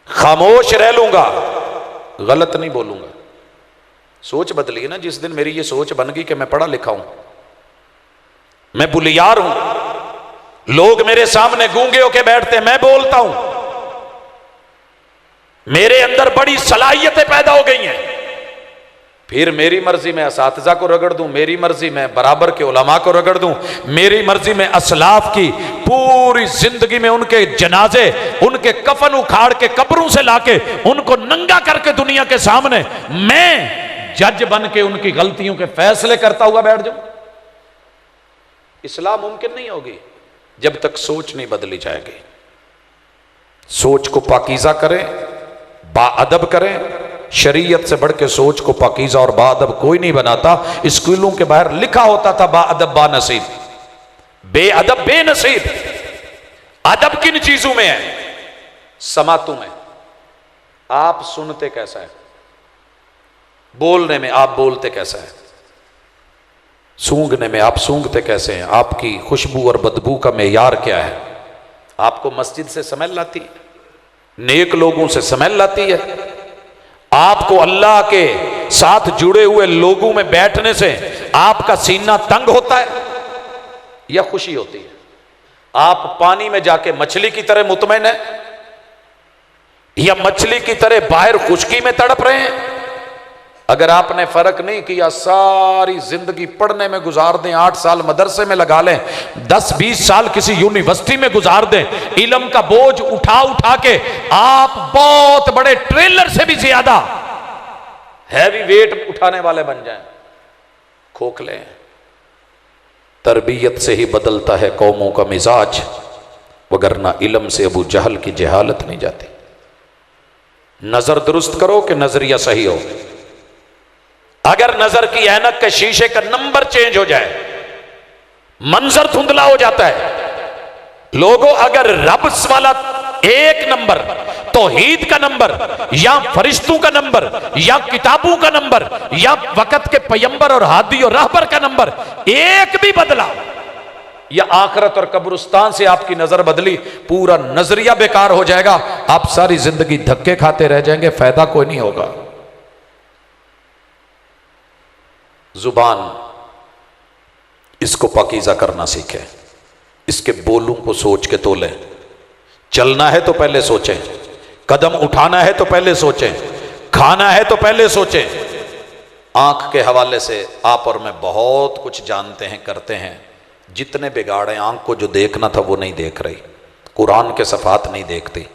Speaker 2: खामोश रह लूंगा, गलत नहीं बोलूंगा। सोच बदली ना। जिस दिन मेरी ये सोच बन गई कि मैं पढ़ा लिखा हूं, मैं बुलियार हूं, लोग मेरे सामने गूंगे होके बैठते, मैं बोलता हूं, मेरे अंदर बड़ी सलाहियतें पैदा हो गई हैं, फिर मेरी मर्जी में असातिज़ा को रगड़ दूं, मेरी मर्जी में बराबर के उलमा को रगड़ दूं, मेरी मर्जी में असलाफ की पूरी जिंदगी में उनके जनाजे, उनके कफन उखाड़ के कब्रों से लाके उनको नंगा करके दुनिया के सामने मैं जज बन के उनकी गलतियों के फैसले करता हुआ बैठ जाऊं। इस्लाम मुमकिन नहीं होगी जब तक सोच नहीं बदली जाएगी। सोच को पाकीज़ा करें, बाअदब करें। शरीयत से बढ़ के सोच को पाकीज़ा और बाअदब कोई नहीं बनाता। स्कूलों के बाहर लिखा होता था बाअदब बानसीब, बेअदब बेनसीब। अदब किन चीजों में है? समातों में। आप सुनते कैसा है, बोलने में आप बोलते कैसा है, सूंघने में आप सूंघते कैसे हैं, आपकी खुशबू और बदबू का मेयार क्या है। आपको मस्जिद से स्मेल लाती है, नेक लोगों से स्मेल लाती है, आपको अल्लाह के साथ जुड़े हुए लोगों में बैठने से आपका सीना तंग होता है या खुशी होती है? आप पानी में जाके मछली की तरह मुतमैन है या मछली की तरह बाहर खुशकी में तड़प रहे हैं? अगर आपने फर्क नहीं किया, सारी जिंदगी पढ़ने में गुजार दें, 8 साल मदरसे में लगा लें, 10-20 साल किसी यूनिवर्सिटी में गुजार दें, इल्म का बोझ उठा उठा के आप बहुत बड़े ट्रेलर से भी ज्यादा हैवी वेट उठाने वाले बन जाएं, खोखले हैं। तरबियत से ही बदलता है कौमों का मिजाज, वगरना इल्म से अबू जहल की जहालत नहीं जाती। नजर दुरुस्त करो कि नजरिया सही हो। अगर नजर की ऐनक के शीशे का नंबर चेंज हो जाए, मंजर धुंधला हो जाता है। लोगों, अगर रब वाला एक नंबर, तौहीद का नंबर, या फरिश्तों का नंबर, या किताबों का नंबर, या वक्त के पैगंबर और हादी और रहबर का नंबर एक भी बदला, या आखिरत और कब्रिस्तान से आपकी नजर बदली, पूरा नजरिया बेकार हो जाएगा। आप सारी जिंदगी धक्के खाते रह जाएंगे, फायदा कोई नहीं होगा। जुबान, इसको पाकीज़ा करना सीखें, इसके बोलों को सोच के तोलें। चलना है तो पहले सोचें, कदम उठाना है तो पहले सोचें, खाना है तो पहले सोचें। आंख के हवाले से आप और मैं बहुत कुछ जानते हैं, करते हैं। जितने बिगाड़े, आंख को जो देखना था वो नहीं देख रही, कुरान के सफ़ात नहीं देखती,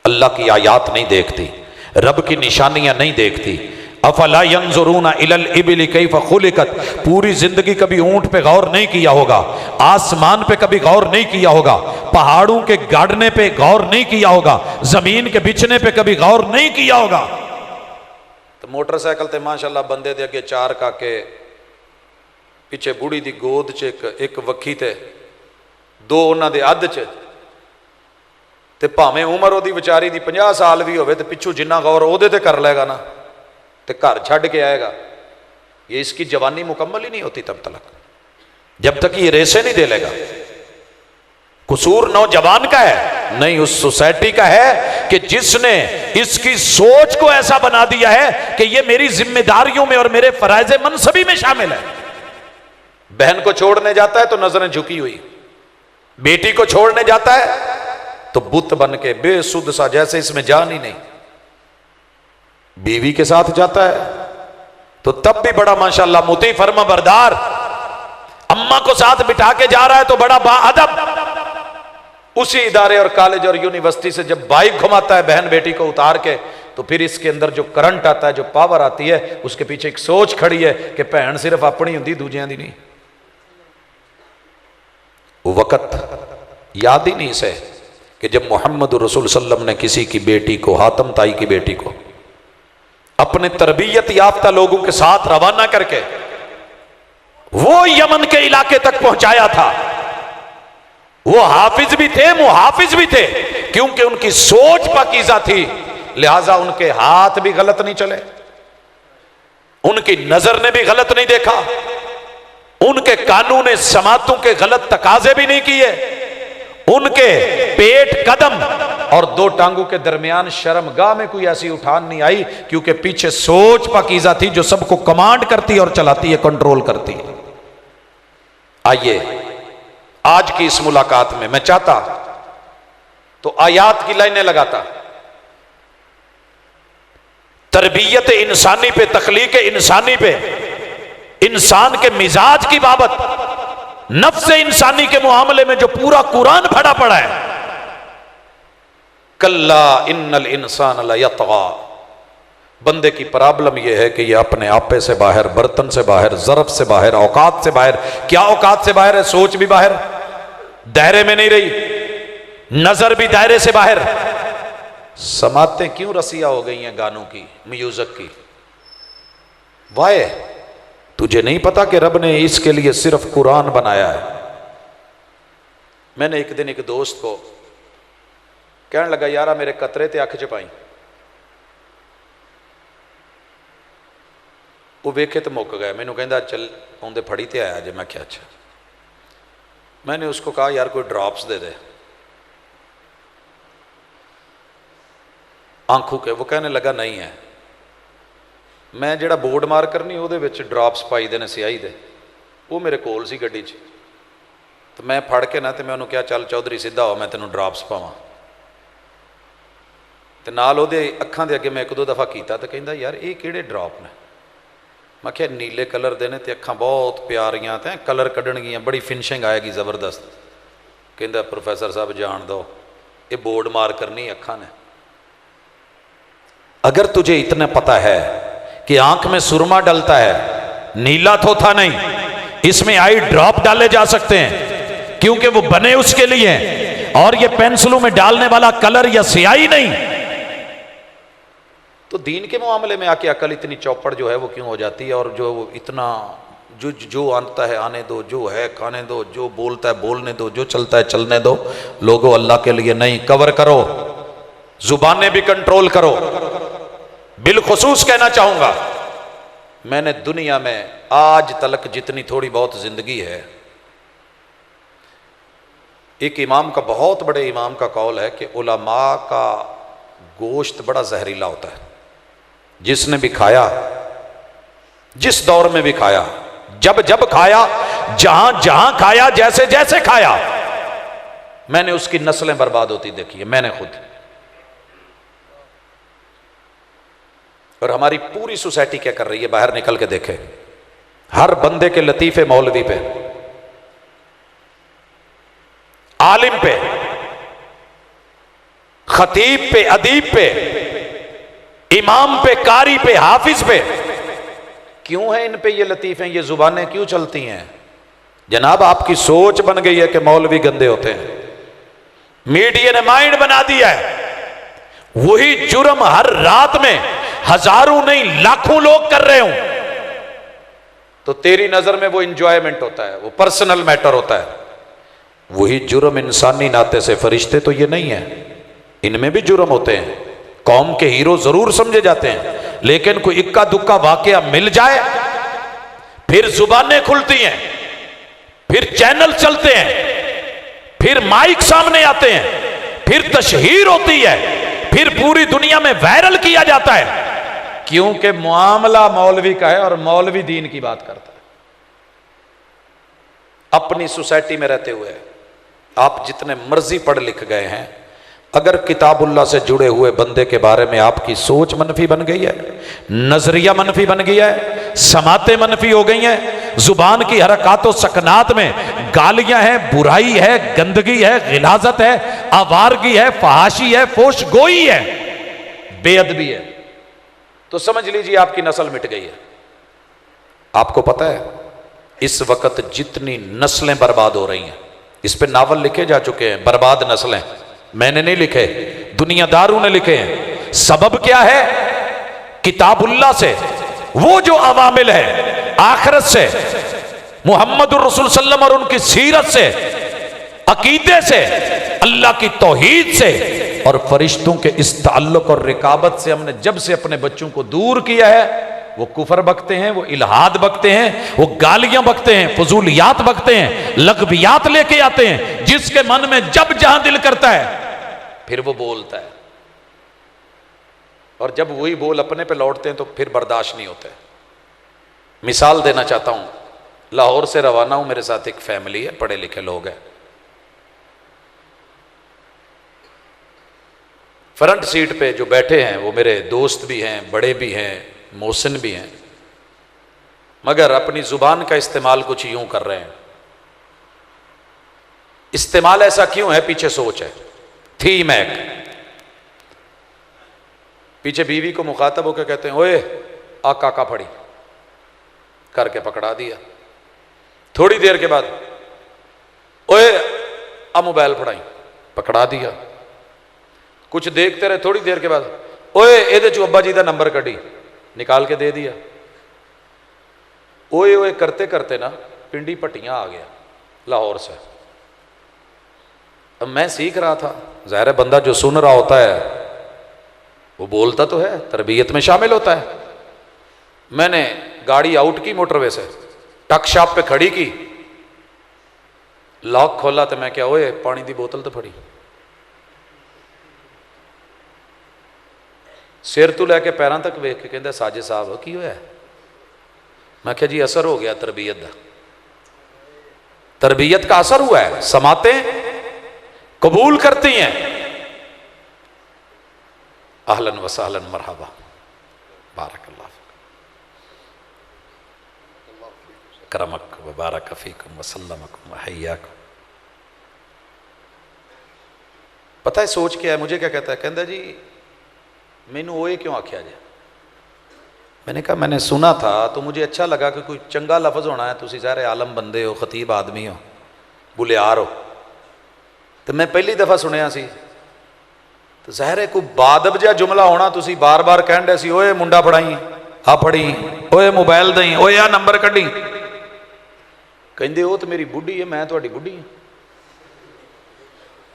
Speaker 2: अल्लाह की आयात नहीं देखती, रब की निशानियां नहीं देखती। अफला यंजुरूना इलल इबिली कैफ खुलिकत, पूरी जिंदगी कभी ऊंट पे गौर नहीं किया होगा, आसमान पे कभी गौर नहीं किया होगा, पहाड़ों के गाड़ने पे गौर नहीं किया होगा, जमीन के बिछने पे कभी गौर नहीं किया होगा। तो मोटरसाइकिल ते माशाअल्लाह बंदे दे अगे 4 काके, पिछे बुढ़ी दी गोद च एक वक्खी ते 2 उन्हां दे अध च, ते भावें उम्र ओदी विचारी दी 50 साल भी होवे, ते पिछू जिन्ना गौर ओदे ते कर लेगा ना, ते घर छड़ के आएगा। ये इसकी जवानी मुकम्मल ही नहीं होती तब तक, जब तक ये रेसे नहीं दे लेगा। कसूर नौजवान का है नहीं, उस सोसाइटी का है कि जिसने इसकी सोच को ऐसा बना दिया है कि ये मेरी जिम्मेदारियों में और मेरे फराइज मनसबी में शामिल है। बहन को छोड़ने जाता है तो नजरें झुकी हुई, बेटी को छोड़ने जाता है तो बुत बन के बेसुध सा, जैसे इसमें जान ही नहीं। बीवी के साथ जाता है तो तब भी बड़ा माशाल्लाह मुती फर्मा बरदार, अम्मा को साथ बिठा के जा रहा है तो बड़ा बाअदब। उसी इदारे और कॉलेज और यूनिवर्सिटी से जब बाइक घुमाता है बहन बेटी को उतार के, तो फिर इसके अंदर जो करंट आता है, जो पावर आती है, उसके पीछे एक सोच खड़ी है कि भैन सिर्फ अपनी होंदी, दूजियां दी नहीं। वो वक़्त याद ही नहीं इसे कि जब मोहम्मद रसूल सल्लम ने किसी की बेटी को, हातम ताई की बेटी को, अपने तरबियत याफ्ता लोगों के साथ रवाना करके वो यमन के इलाके तक पहुंचाया था। वो हाफिज भी थे, मुहाफिज भी थे, क्योंकि उनकी सोच पाकीज़ा थी, लिहाजा उनके हाथ भी गलत नहीं चले, उनकी नजर ने भी गलत नहीं देखा, उनके कानून ने समातों के गलत तकाजे भी नहीं किए, उनके पेट, कदम और 2 टांगों के दरमियान शर्मगाह में कोई ऐसी उठान नहीं आई, क्योंकि पीछे सोच पाकीज़ा थी जो सबको कमांड करती है और चलाती है, कंट्रोल करती है। आइए आज की इस मुलाकात में मैं चाहता तो आयात की लाइनें लगाता, तरबियत इंसानी पे, तखलीक इंसानी पे, इंसान के मिजाज की बाबत, नफ्स इंसानी के मामले में जो पूरा कुरान भरा पड़ा है। कल्ला इन्नल इंसान लयतगा, बंदे की प्रॉब्लम यह है कि यह अपने आपे से बाहर, बर्तन से बाहर, ज़रफ से बाहर, औकात से बाहर। क्या औकात से बाहर है? सोच भी बाहर, दायरे में नहीं रही, नजर भी दायरे से बाहर। समातें क्यों रसिया हो गई हैं गानों की, म्यूजिक की? वाए, तुझे नहीं पता कि रब ने इसके लिए सिर्फ कुरान बनाया है। मैंने एक दिन एक दोस्त को कहने लगा, यारा मेरे कतरे ते अख च पाई, वो वेखे तो मुक गया। मैनू कहता चल आउंदे फड़ी ते आया जे। मैं क्या अच्छा। मैंने उसको कहा यार कोई ड्रॉप्स दे दे आंखों के। वो कहने लगा नहीं है। मैं जेड़ा बोर्ड मार्कर नहीं वो ड्रॉप्स पाई दे ने स्याही दे, वो मेरे कोल सी गड्डी च। तो मैं फड़ के ना, तो मैं उन्होंने कहा चल चौधरी सीधा हो, मैं तेनों ड्रॉप्स पावां। तो नाल ओहदे अखां दे अगे मैं एक दो दफ़ा किया तो कहंदा यार ये किहड़े ड्रॉप ने। मैं क्या नीले कलर दे ने ते अखां बहुत प्यारियां ते कलर कड्ढणगियां, बड़ी फिनिशिंग आएगी ज़बरदस्त। कहंदा प्रोफैसर साहब जान दो, ये बोर्ड मार करनी अखां ने। अगर तुझे इतना पता है कि आंख में सुरमा डलता है, नीला थोथा नहीं, इसमें आई ड्रॉप डाले जा सकते हैं क्योंकि वो बने उसके लिए हैं, और ये पेंसिलों में डालने वाला कलर या स्याही नहीं, तो दीन के मामले में आके अकल इतनी चौपड़ जो है वो क्यों हो जाती है? और जो इतना जो आता है आने दो, जो है खाने दो, जो बोलता है बोलने दो, जो चलता है चलने दो। लोगों अल्लाह के लिए नहीं, कवर करो, जुबानें भी कंट्रोल करो। बिलखुसूस कहना चाहूंगा, मैंने दुनिया में आज तक जितनी थोड़ी बहुत जिंदगी है, एक इमाम का, बहुत बड़े इमाम का कौल है कि उलमा का गोश्त बड़ा जहरीला होता है। जिसने भी खाया, जिस दौर में भी खाया, जब जब खाया, जहां जहां खाया, जैसे जैसे खाया, मैंने उसकी नस्लें बर्बाद होती देखी है, मैंने खुद। और हमारी पूरी सोसाइटी क्या कर रही है? बाहर निकल के देखे, हर बंदे के लतीफे मौलवी पे, आलिम पे, खतीब पे, अदीब पे, इमाम पे, कारी पे, हाफिज पे। क्यों है इन पे ये लतीफे, ये जुबानें क्यों चलती हैं? जनाब आपकी सोच बन गई है कि मौलवी गंदे होते हैं, मीडिया ने माइंड बना दिया है। वही जुर्म हर रात में हजारों नहीं लाखों लोग कर रहे हूं, तो तेरी नजर में वो इंजॉयमेंट होता है, वो पर्सनल मैटर होता है। वही जुर्म इंसानी नाते से, फरिश्ते तो ये नहीं है, इनमें भी जुर्म होते हैं। कौम के हीरो जरूर समझे जाते हैं, लेकिन कोई इक्का दुक्का वाकया मिल जाए, फिर जुबानें खुलती हैं, फिर चैनल चलते हैं, फिर माइक सामने आते हैं, फिर तशहीर होती है, फिर पूरी दुनिया में वायरल किया जाता है, क्योंकि मामला मौलवी का है और मौलवी दीन की बात करता है। अपनी सोसाइटी में रहते हुए आप जितने मर्जी पढ़ लिख गए हैं, अगर किताबुल्लाह से जुड़े हुए बंदे के बारे में आपकी सोच मनफी बन गई है, नजरिया मनफी बन गया है, समातें मनफी हो गई हैं, जुबान की हरकातों सकनात में गालियां हैं, बुराई है, गंदगी है, गिलाजत है, आवारगी है, फहाशी है, फोश गोई है, बेअदबी है, तो समझ लीजिए आपकी नस्ल मिट गई है। आपको पता है इस वक्त जितनी नस्लें बर्बाद हो रही हैं, इस पे नावल लिखे जा चुके हैं, बर्बाद नस्लें। मैंने नहीं लिखे, दुनियादारों ने लिखे हैं। सबब क्या है? किताबुल्लाह से, वो जो अवामिल है, आखिरत से, मुहम्मदुर रसूल सल्लल्लाहु और उनकी सीरत से, अकीदे से, अल्लाह की तौहीद से और फरिश्तों के इस ताल्लुक और रिकाबत से हमने जब से अपने बच्चों को दूर किया है, वो कुफर बकते हैं, वो इल्हाद बकते हैं, वो गालियां बकते हैं, फजूलियात बकते हैं, लगवियात लेके आते हैं। जिसके मन में जब जहां दिल करता है फिर वो बोलता है, और जब वही बोल अपने पे लौटते हैं तो फिर बर्दाश्त नहीं होते। मिसाल देना चाहता हूं, लाहौर से रवाना हूं, मेरे साथ एक फैमिली है, पढ़े लिखे लोग हैं। फ्रंट सीट पे जो बैठे हैं वो मेरे दोस्त भी हैं, बड़े भी हैं, मोहसिन भी हैं, मगर अपनी जुबान का इस्तेमाल कुछ यूं कर रहे हैं। इस्तेमाल ऐसा क्यों है? पीछे सोच है, थीम है। पीछे बीवी को मुखातब होकर कहते हैं, ओए आ काका फड़ी, करके पकड़ा दिया। थोड़ी देर के बाद, ओए आ मोबाइल फड़ाई, पकड़ा दिया। कुछ देखते रहे, थोड़ी देर के बाद, ओए एदे चो अब्बा जी का नंबर कढ़ी, निकाल के दे दिया। ओए ओए करते करते ना पिंडी पट्टियां आ गया लाहौर से। अब मैं सीख रहा था, ज़ाहिर है बंदा जो सुन रहा होता है वो बोलता तो है, तरबियत में शामिल होता है। मैंने गाड़ी आउट की मोटरवे से, टक शाप पे खड़ी की, लॉक खोला तो मैं क्या, ओए पानी की बोतल तो फड़ी, सिर तो लैके पैरों तक वेख के कहते साजिद साहब की होया? मैं क्या जी असर हो गया तरबियत का, तरबियत का असर हुआ है। समातें कबूल करती हैं, अहलन वसहलन मरहबा, बारकल्लाह करमक व बारक फीकुम व सल्लमकुम व हय्याकुम। पता है सोच क्या है, मुझे क्या कहता है, कहता जी मैनू ओए क्यों आख्या जी। मैंने कहा मैंने सुना था तो मुझे अच्छा लगा कि कोई चंगा लफज होना है, तुसी सारे आलम बंदे हो, खतीब आदमी हो, बुलियार हो, तो मैं पहली दफ़ा सुनिया सी, तो ज़ाहिर है कोई बादब जिहा जुमला होना, तुसी बार बार कह रहे सी ओए मुंडा फड़ाई, आ फड़ी, ओए मोबाइल दई, ओए आ नंबर कढ़ी। कहते वो तो मेरी बुढ़ी है, मैं तुहाडी बुढ़ी हूँ।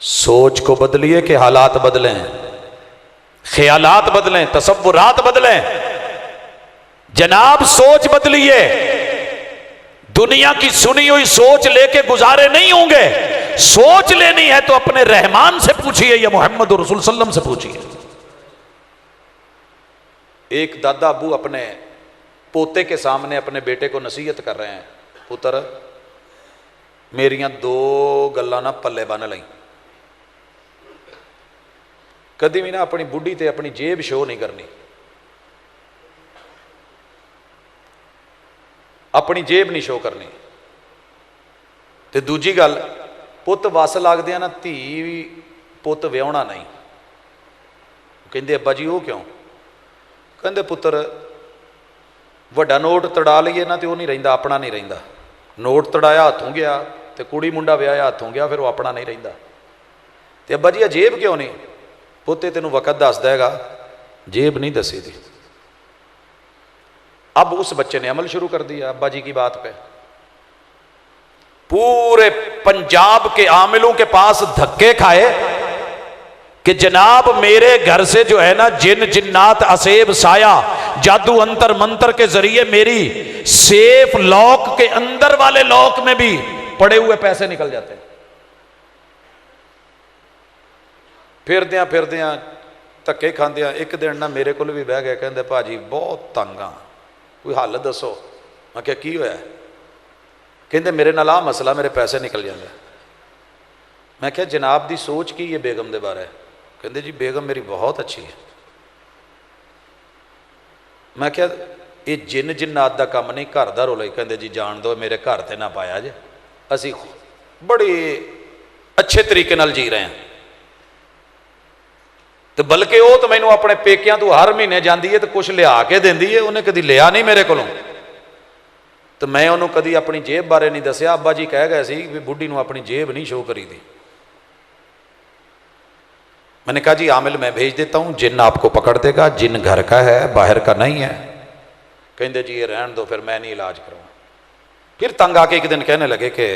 Speaker 2: सोच को बदलिए कि हालात बदलें, ख्यालात बदलें, तसव्वुरात बदलें। जनाब सोच बदलिए, दुनिया की सुनी हुई सोच लेके गुजारे नहीं होंगे। सोच लेनी है तो अपने रहमान से पूछिए या मोहम्मद रसूल सल्लम से पूछिए। एक दादा अबू अपने पोते के सामने अपने बेटे को नसीहत कर रहे हैं, पुत्र मेरियां दो गल्लां ना पल्ले बन लई, कदी भी ना अपनी बुढ़ी ते अपनी जेब शो नहीं करनी, अपनी जेब नहीं शो करनी। ते दूजी गल, पुत वस लगदे ना धी पुत विआहना नहीं। कहंदे अब्बा जी वो क्यों? कहंदे पुत्र वड्डा नोट तड़ा लईए ना तो वह नहीं रहिंदा, अपना नहीं रहिंदा। नोट तड़ाया हथों गया तो कुड़ी मुंडा विआहया हथों गया, फिर वो अपना नहीं रहिंदा। ते अब्बा जी जेब क्यों नहीं? पुत्ते तेनों वक़्त दस देगा, जेब नहीं दसी थी। अब उस बच्चे ने अमल शुरू कर दिया अब्बा जी की बात पे। पूरे पंजाब के आमिलों के पास धक्के खाए कि जनाब मेरे घर से जो है ना जिन जिन्नात असेब साया जादू अंतर मंत्र के जरिए मेरी सेफ लॉक के अंदर वाले लॉक में भी पड़े हुए पैसे निकल जाते हैं। फिरद्या धक्के खांदिया एक दिन ना मेरे को भी बह गए, कहते भाजी बहुत तंग हाँ, कोई हल दसो। मैं क्या की होया? कहते मेरे नाल आ मसला, मेरे पैसे निकल जाते। मैं क्या जनाब दी सोच की है बेगम दे बारे? कहते जी बेगम मेरी बहुत अच्छी है। मैं क्या ये जिन जिन्नात दा काम नहीं, घर दा रोला। कहते जी जान दो, मेरे घर ते ना पाया जे, असी बड़े अच्छे तरीके नाल जी रहे हैं। तो बल्कि वो तो मैनू अपने पेकियां तो हर महीने जाती है तो कुछ लिया के देंदी है, उन्हें कभी लिया नहीं मेरे को। तो मैं उन्होंने कभी अपनी जेब बारे नहीं दसिया। अब्बा जी कह गए सी भी बुढ़ी नूं अपनी जेब नहीं शो करी दी। मैंने कहा जी आमिल मैं भेज देता हूं, जिन आपको पकड़ देगा, जिन घर का है बाहर का नहीं है। कहते जी ये रहन दो, फिर मैं नहीं इलाज करूँगा। फिर तंग आके एक दिन कहने लगे कि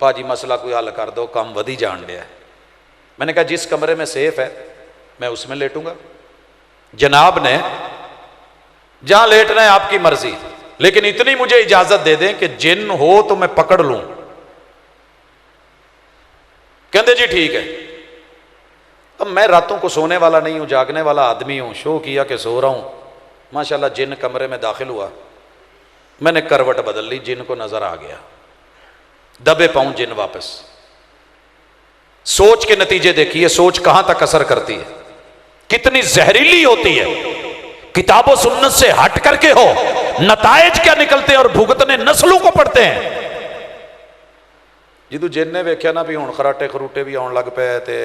Speaker 2: भाजी मसला कोई हल कर दो, काम वधी जान दिया। मैंने कहा जिस कमरे में सेफ है मैं उसमें लेटूंगा। जनाब ने जहां लेटना है आपकी मर्जी, लेकिन इतनी मुझे इजाजत दे दें कि जिन हो तो मैं पकड़ लूं। कहते जी ठीक है। अब मैं रातों को सोने वाला नहीं हूं, जागने वाला आदमी हूं। शो किया कि सो रहा हूं। माशाल्लाह जिन कमरे में दाखिल हुआ, मैंने करवट बदल ली, जिन को नजर आ गया। दबे पाऊं जिन वापस। सोच के नतीजे देखिए, सोच कहां तक असर करती है, कितनी जहरीली होती है। किताबों सुन्नत से हट करके हो, नतायज क्या निकलते हैं और भुगतने नस्लों को पड़ते हैं। जिदू जिन ने वेख्या ना भी हुण खराटे खरूटे भी आउण लग पे ते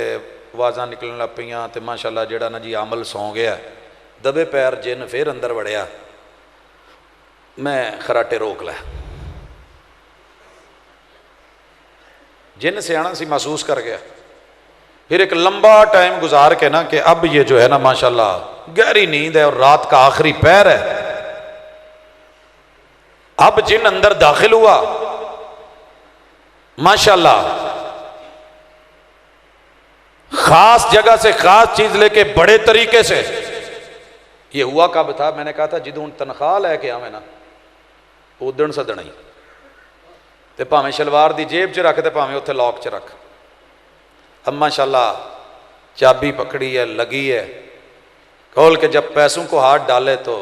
Speaker 2: आवाज़ां निकलन लग पईयां ते माशाअल्लाह जेड़ा ना जी अमल सौ गया, दबे पैर जिन फिर अंदर वड़िया। मैं खराटे रोक लै। जिन सियाना सी महसूस कर गया। फिर एक लंबा टाइम गुजार के ना कि अब ये जो है ना माशाल्लाह गहरी नींद है और रात का आखिरी पैर है। अब जिन अंदर दाखिल हुआ, माशाल्लाह खास जगह से खास चीज लेके बड़े तरीके से। ये हुआ कब था? मैंने कहा था जिदों तनख्वाह लैके आवे ना उदण सदना ही, ते भावें शलवार दी जेब च रख ते भावें उत्थे लॉक च रख। अब माशाल्लाह चाबी पकड़ी है, लगी है, खोल के जब पैसों को हाथ डाले तो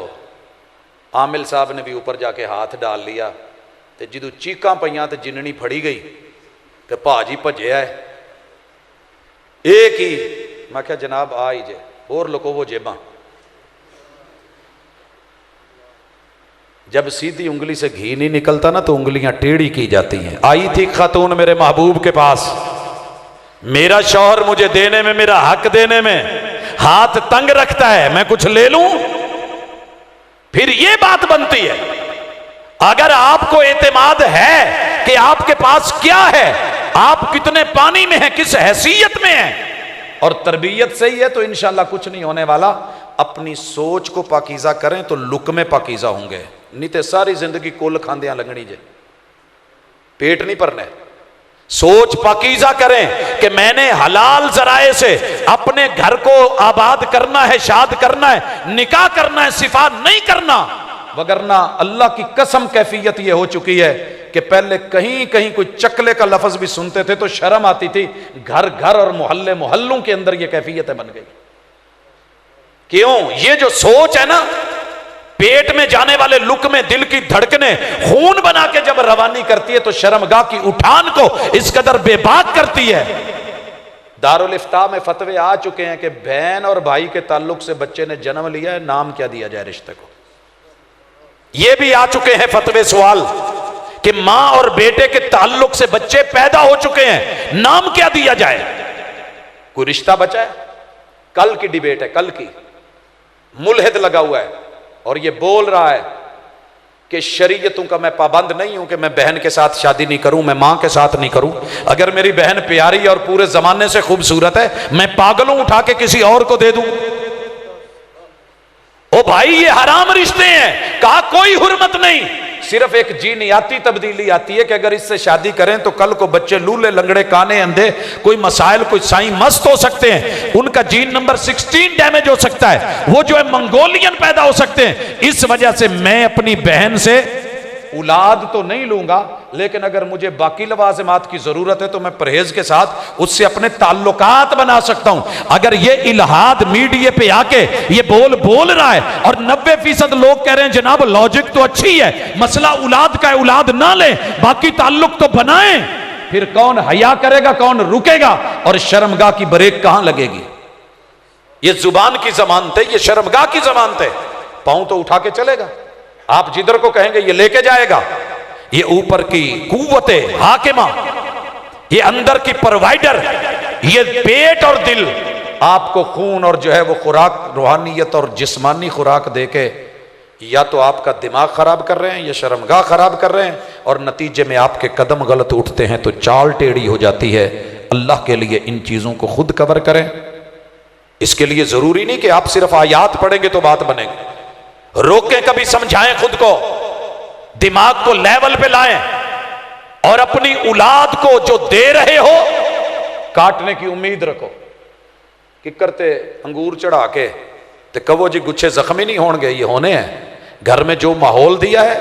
Speaker 2: आमिल साहब ने भी ऊपर जाके हाथ डाल लिया। तो जिदू चीकां पईयां तो जिननी फड़ी गई तो भाजी भज्जिया है। एक ही मैं क्या जनाब आ ही जे और लुकोवो जेबा। जब सीधी उंगली से घी नहीं निकलता ना तो उंगलियां टेढ़ी की जाती हैं। आई थी खातून मेरे महबूब के पास, मेरा शौहर मुझे देने में, मेरा हक देने में हाथ तंग रखता है, मैं कुछ ले लूं। फिर ये बात बनती है, अगर आपको एतमाद है कि आपके पास क्या है, आप कितने पानी में हैं, किस हैसियत में हैं, और तरबियत सही है, तो इंशाल्लाह कुछ नहीं होने वाला। अपनी सोच को पाकीज़ा करें तो लुकमे पाकीज़ा होंगे, नहीं तो सारी जिंदगी कुल खांदियां लगनी जे, पेट नहीं भरने। सोच पाकीज़ा करें कि मैंने हलाल जराए से अपने घर को आबाद करना है, शाद करना है, निकाह करना है, सिफा नहीं करना। वगरना अल्लाह की कसम कैफियत यह हो चुकी है कि पहले कहीं कहीं कोई चकले का लफ्ज भी सुनते थे तो शर्म आती थी, घर घर और मोहल्ले मोहल्लों के अंदर यह कैफियतें बन गई। क्यों? ये जो सोच है ना, पेट में जाने वाले लुक में दिल की धड़कने खून बना के जब रवानी करती है तो शर्मगाह की उठान को इस कदर बेबाक करती है। दारुल इफ्ता में फतवे आ चुके हैं कि बहन और भाई के ताल्लुक से बच्चे ने जन्म लिया है, नाम क्या दिया जाए रिश्ते को। ये भी आ चुके हैं फतवे सवाल कि मां और बेटे के ताल्लुक से बच्चे पैदा हो चुके हैं, नाम क्या दिया जाए। कोई रिश्ता बचा है? कल की डिबेट है, कल की। मुल्हिद लगा हुआ है और ये बोल रहा है कि शरीयतों का मैं पाबंद नहीं हूं कि मैं बहन के साथ शादी नहीं करूं, मैं मां के साथ नहीं करूं। अगर मेरी बहन प्यारी और पूरे जमाने से खूबसूरत है, मैं पागलों उठा के किसी और को दे दूं। ओ भाई, ये हराम रिश्ते हैं। कहा कोई हुर्मत नहीं, सिर्फ एक जीनियाती तब्दीली आती है कि अगर इससे शादी करें तो कल को बच्चे लूले लंगड़े काने अंधे, कोई मसाइल, कोई साई मस्त हो सकते हैं, उनका जीन नंबर 16 डैमेज हो सकता है, वो जो है मंगोलियन पैदा हो सकते हैं। इस वजह से मैं अपनी बहन से औलाद तो नहीं लूंगा, लेकिन अगर मुझे बाकी लवाज़िमात की जरूरत है तो मैं परहेज के साथ उससे अपने ताल्लुकात बना सकता हूं। अगर ये इल्हाद मीडिया पे आके ये बोल रहा है और 90% लोग कह रहे हैं जनाब लॉजिक तो अच्छी है, मसला औलाद का है, औलाद ना ले, बाकी ताल्लुक तो बनाएं, फिर कौन हया करेगा, कौन रुकेगा, और शर्मगाह की ब्रेक कहां लगेगी। ये जुबान की जमानत है, ये शर्मगाह की जमानत है। पांव तो उठा के चलेगा, आप जिधर को कहेंगे ये लेके जाएगा। ये ऊपर की कुव्वते हाकिमा, ये अंदर की प्रोवाइडर, ये पेट और दिल आपको खून और जो है वो खुराक, रूहानियत और जिस्मानी खुराक देके या तो आपका दिमाग खराब कर रहे हैं या शर्मगाह खराब कर रहे हैं, और नतीजे में आपके कदम गलत उठते हैं तो चाल टेढ़ी हो जाती है। अल्लाह के लिए इन चीजों को खुद कवर करें। इसके लिए जरूरी नहीं कि आप सिर्फ आयात पढ़ेंगे तो बात बनेगी। रोकें, कभी समझाएं खुद को, दिमाग को लेवल पे लाएं, और अपनी औलाद को जो दे रहे हो काटने की उम्मीद रखो। कि करते अंगूर चढ़ा के तो कहो जी गुच्छे जख्मी नहीं होंगे, ये होने हैं। घर में जो माहौल दिया है,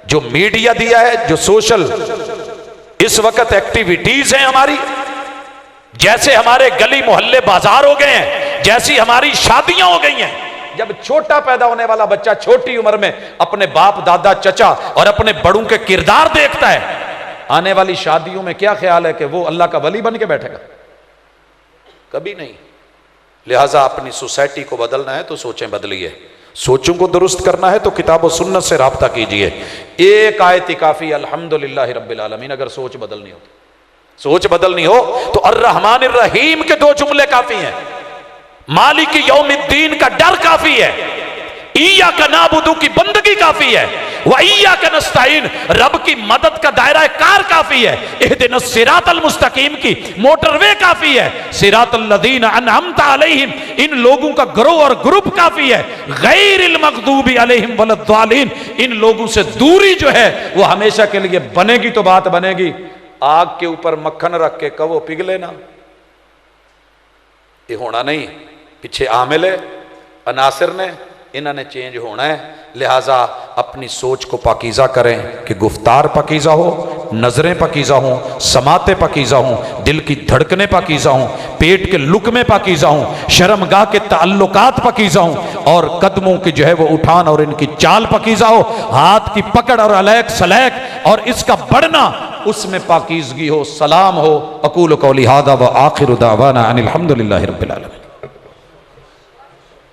Speaker 2: जो मीडिया दिया है, जो सोशल इस वक्त एक्टिविटीज हैं हमारी, जैसे हमारे गली मोहल्ले बाजार हो गए हैं, जैसी हमारी शादियां हो गई हैं। जब छोटा पैदा होने वाला बच्चा छोटी उम्र में अपने बाप दादा चचा और अपने बड़ों के किरदार देखता है, आने वाली शादियों में क्या ख्याल है कि वो अल्लाह का वली बन के बैठेगा? कभी नहीं। लिहाजा अपनी सोसाइटी को बदलना है तो सोचें बदलिए, सोचों को दुरुस्त करना है तो किताब और सुन्नत से राब्ता कीजिए। एक आयत काफी, अल्हम्दुलिल्लाह रब्बिल आलमीन। अगर सोच बदलनी हो, सोच बदलनी हो तो अर्रहमान रहीम के 2 जुमले काफी हैं। मालिक यौमिद्दीन का डर काफी है, इय्याका नाबुदु की बंदगी काफी है, व इय्याका नस्तईन रब की मदद का दायरा कार काफी है, इहदिनस सिरातल मुस्तकीम की मोटरवे काफी है, सिरातल लदीन अनअमता अलैहिम इन लोगों का ग्रोह और ग्रुप काफी है, गैरिल मग़दूबी अलैहिम वलद्दालिन इन लोगों से दूरी जो है वो हमेशा के लिए बनेगी तो बात बनेगी। आग के ऊपर मक्खन रख के कहो पिघले ना, ये होना नहीं। पिछे आमिल अनासिर ने, इन्होंने चेंज होना है। लिहाजा अपनी सोच को पाकीज़ा करें कि गुफ्तार पाकीज़ा हो, नज़रें पाकीज़ा हों, समाते पाकीज़ा हों, दिल की धड़कनें पाकीज़ा हों, पेट के लुकमे पाकीज़ा हों, शर्मगाह के ताल्लुकात पाकीज़ा हों और कदमों की जो है वो उठान और इनकी चाल पाकीज़ा हो, हाथ की पकड़ और अलैक सलैक और इसका बढ़ना उसमें पाकीज़गी हो, सलाम हो। अकूल कौली हादा व आखिर दावाना अनिल हम्दुलिल्लाहि रब्बिल आलमीन।